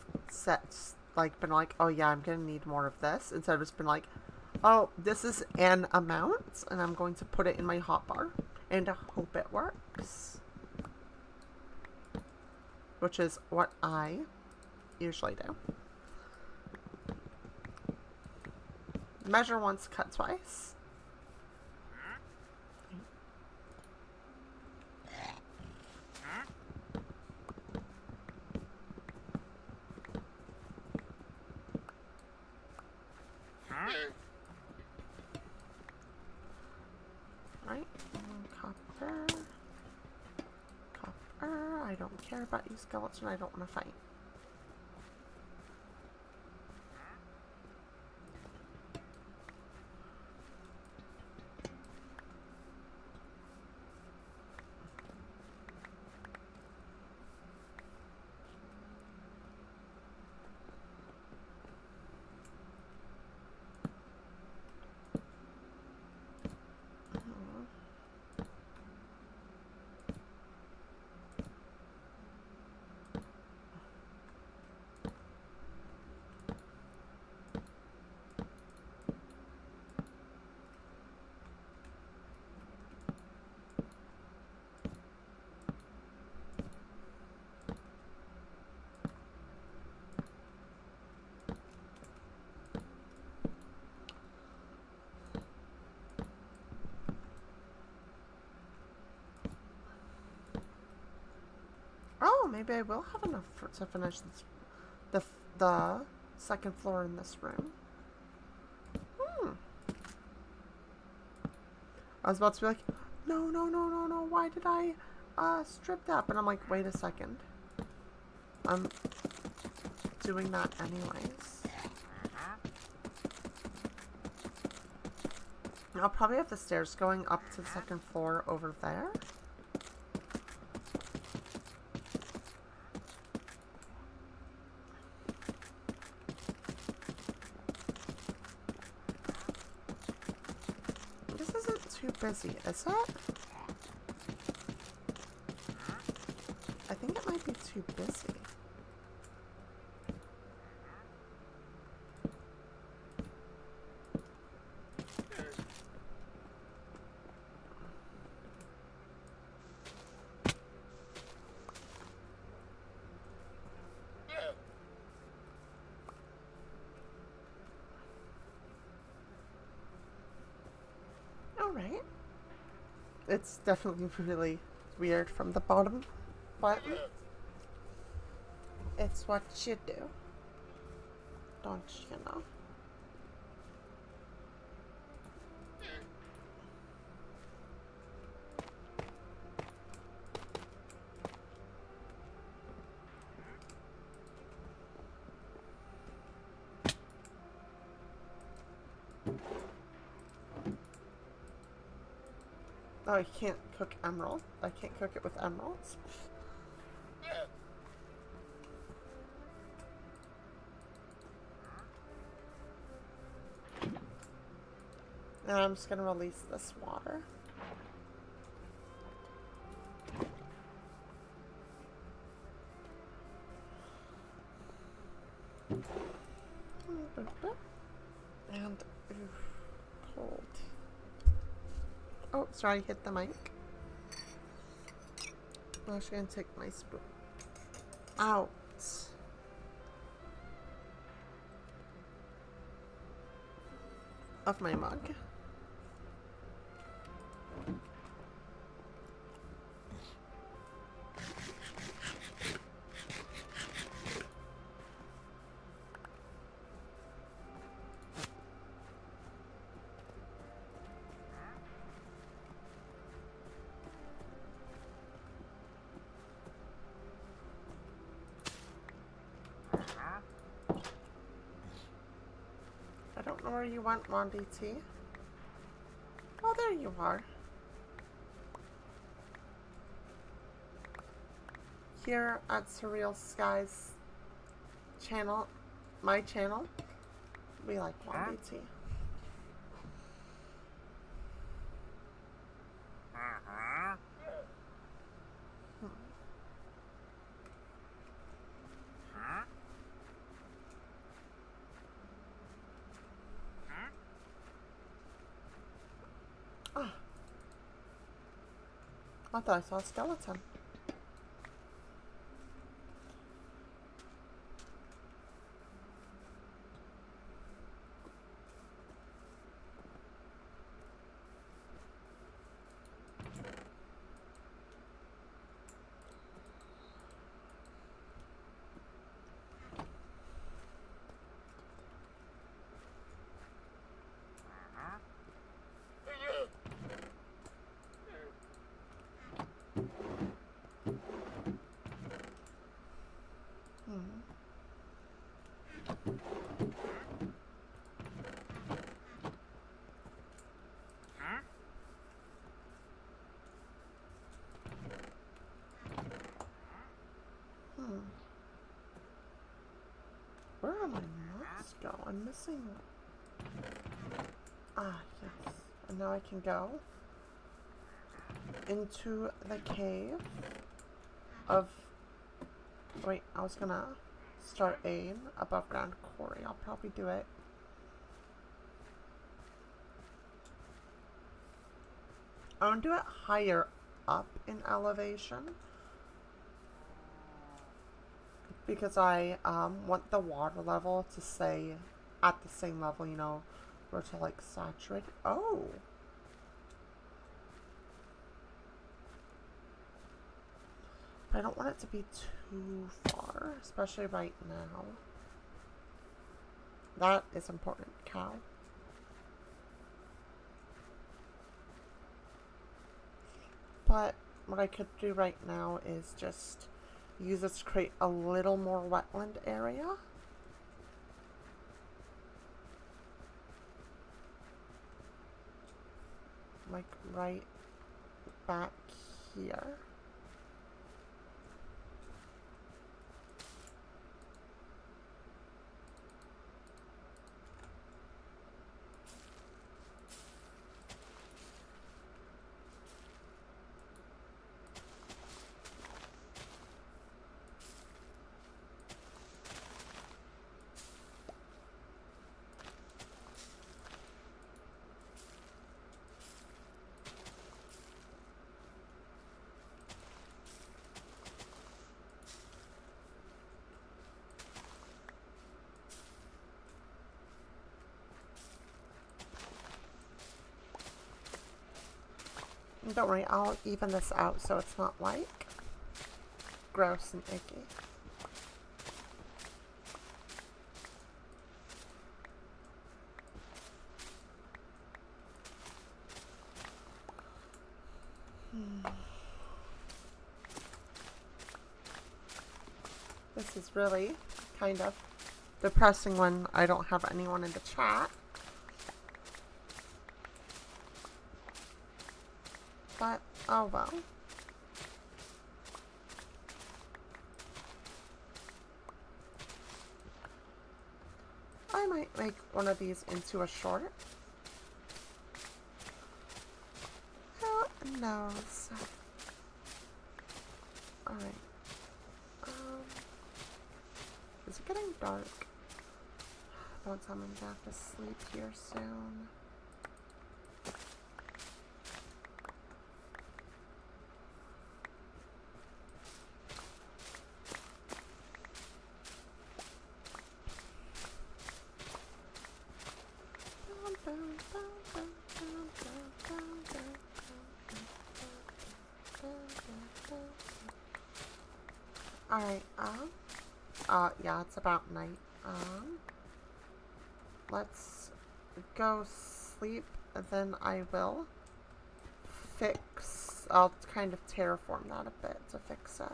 been like, oh yeah, I'm gonna need more of this, instead of just been like, oh, this is an amount, and I'm going to put it in my hotbar, and hope it works. Which is what I usually do. Measure once, cut twice. Right, copper. I don't care about you, skeleton. I don't want to fight. Oh, maybe I will have enough to finish the second floor in this room. I was about to be like, no, why did I strip that? But I'm like, wait a second. I'm doing that anyways. I'll probably have the stairs going up to the second floor over there. This isn't too busy, is it? I think it might be too busy. Alright. It's definitely really weird from the bottom, but it's what you do. Don't you know? Oh, I can't cook emerald. I can't cook it with emeralds. And I'm just gonna release this water. And cold. Oh, sorry, hit the mic. I'm actually gonna take my spoon out of my mug. I don't know where you went, Monty T. Oh, there you are. Here at Surreal Skies channel, my channel, we like Monty T. I thought I saw a skeleton. Where are my nuts go? I'm missing. Ah, yes. And now I can go into the cave of. Wait, I was gonna start a above ground quarry. I'll probably do it. I want to do it higher up in elevation because I want the water level to stay at the same level, you know, or to like saturate. Oh. But I don't want it to be too far, especially right now. That is important, cow. But what I could do right now is just use this to create a little more wetland area. Like right back here. Don't worry, I'll even this out so it's not like gross and icky. This is really kind of depressing when I don't have anyone in the chat. But, oh well. I might make one of these into a short. Who knows? Alright. Is it getting dark? Don't tell me I'm gonna have to sleep here soon. Alright, yeah, it's about night. Let's go sleep, and then I will I'll kind of terraform that a bit to fix it.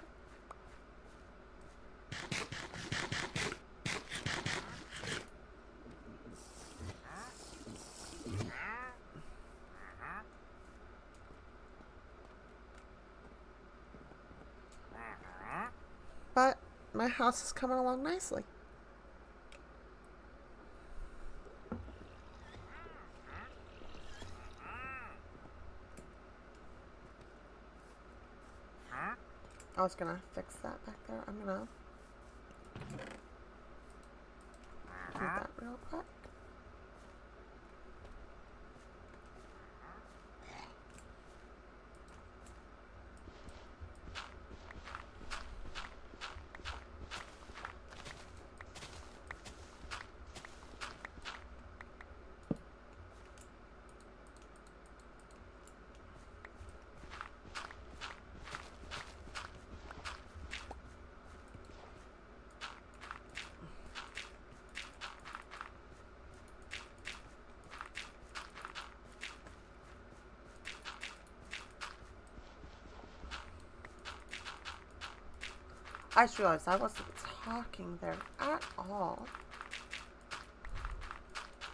But my house is coming along nicely. I was gonna fix that back there. I'm gonna do that real quick. I just realized I wasn't talking there at all.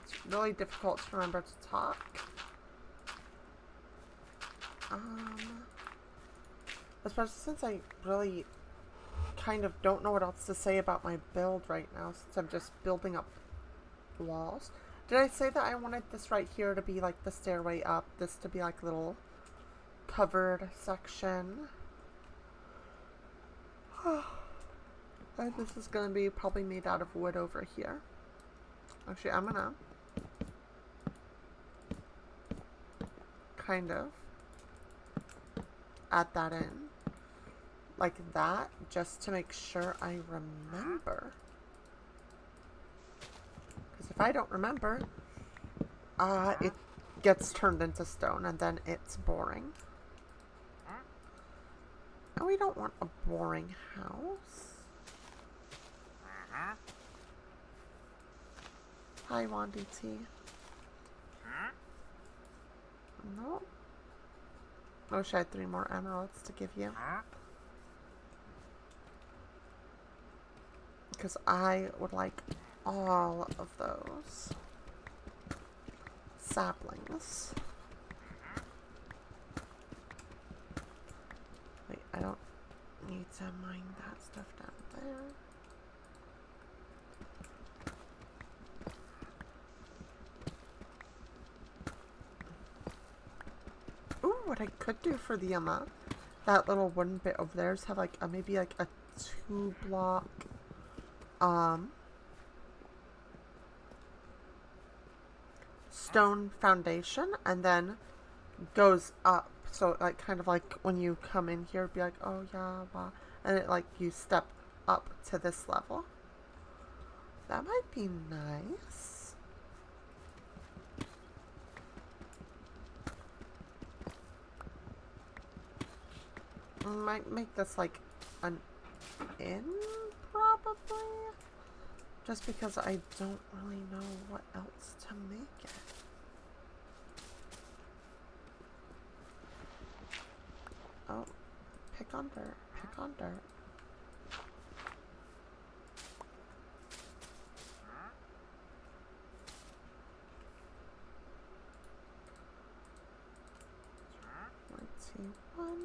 It's really difficult to remember to talk. Especially since I really kind of don't know what else to say about my build right now, since I'm just building up walls. Did I say that I wanted this right here to be like the stairway up, this to be like a little covered section? And this is going to be probably made out of wood over here. Actually, I'm going to kind of add that in like that, just to make sure I remember. Because if I don't remember, it gets turned into stone and then it's boring. And we don't want a boring house. Hi, Wandy T. No. I wish I had 3 more emeralds to give you. Because I would like all of those saplings. Wait, I don't need to mine that stuff down there. Ooh, what I could do for the that little wooden bit over there is have like maybe like a 2-block stone foundation, and then goes up, so like kind of like when you come in here, be like, oh yeah, wow, and it like you step up to this level. That might be nice. Might make this like an inn, probably, just because I don't really know what else to make it. Oh, pick on dirt, pick on dirt. Let's see, 1.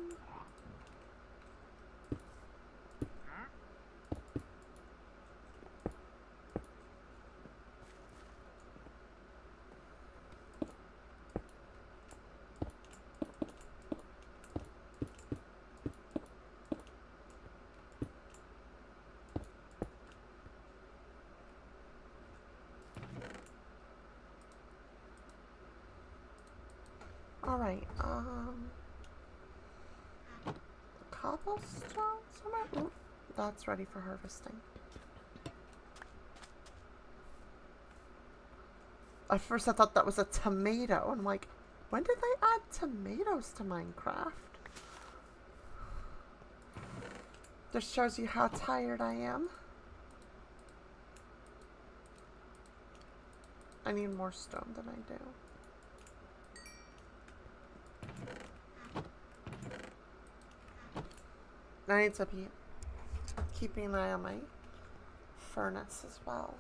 Alright, cobblestone somewhere? Ooh, that's ready for harvesting. At first I thought that was a tomato. I'm like, when did they add tomatoes to Minecraft? Just shows you how tired I am. I need more stone than I do. I need to be keeping an eye on my furnace as well.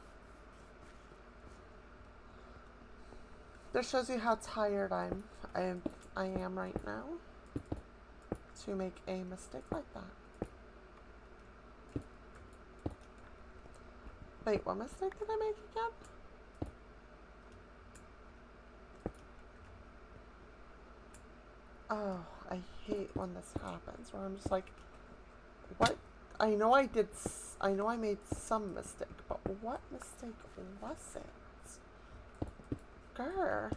This shows you how tired I am right now to make a mistake like that. Wait, what mistake did I make again? Oh, I hate when this happens, where I'm just like, what? I know I made some mistake, but what mistake was it? Grr.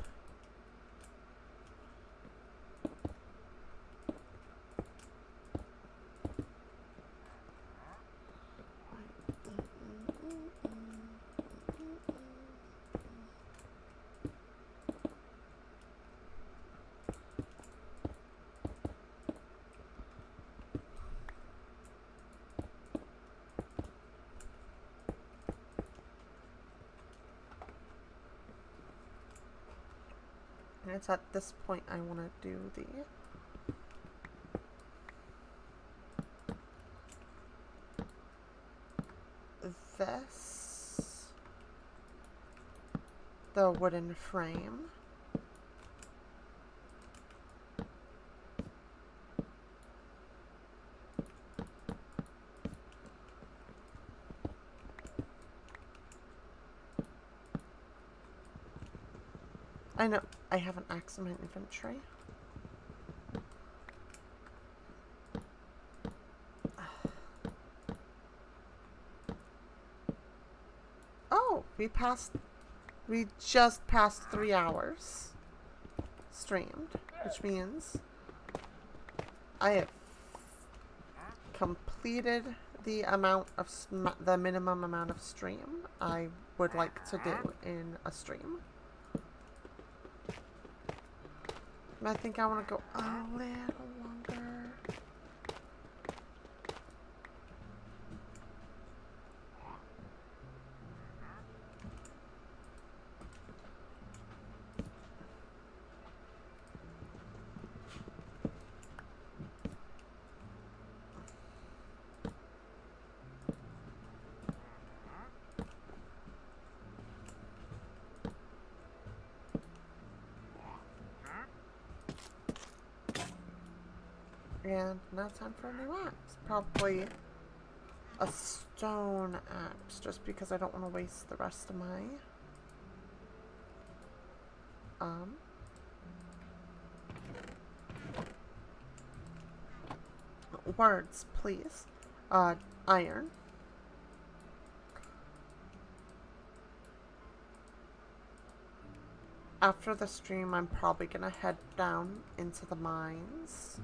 And it's at this point I want to do the the wooden frame. I know I have an axe in my inventory. Oh, we just passed 3 hours streamed, which means I have completed the minimum amount of stream I would like to do in a stream. And I think I want to go a little longer. And now time for a new axe. Probably a stone axe, just because I don't want to waste the rest of my words, please. Iron. After the stream, I'm probably gonna head down into the mines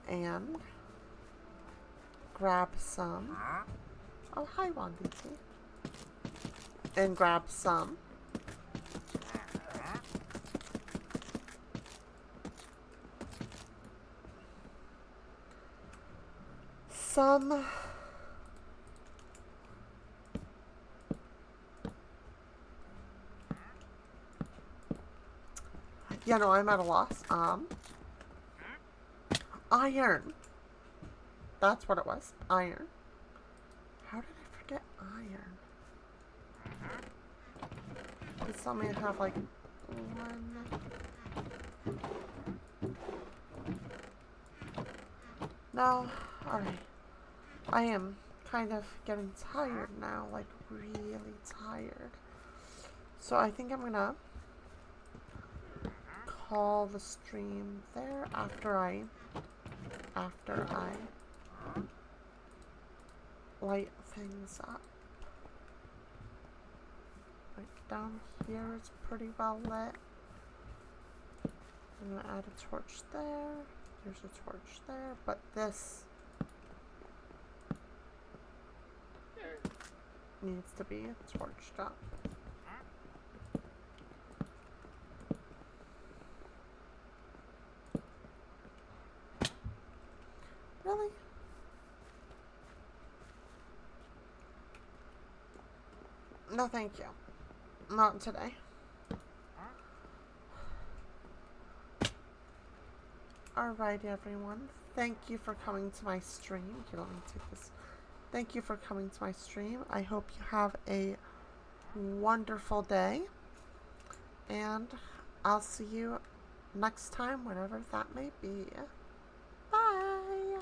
and grab some. Oh, hi, Wanditi. And grab some yeah, no, I'm at a loss. Iron. That's what it was. Iron. How did I forget iron? Please tell me I have like one. No. Alright. I am kind of getting tired now. Like really tired. So I think I'm gonna call the stream there after I light things up. Like down here it's pretty well lit. I'm gonna add a torch there. There's a torch there, but this needs to be torched up. Really? No, thank you. Not today. Alright, everyone. Thank you for coming to my stream. Here, let me take this. Thank you for coming to my stream. I hope you have a wonderful day. And I'll see you next time, whenever that may be. Bye!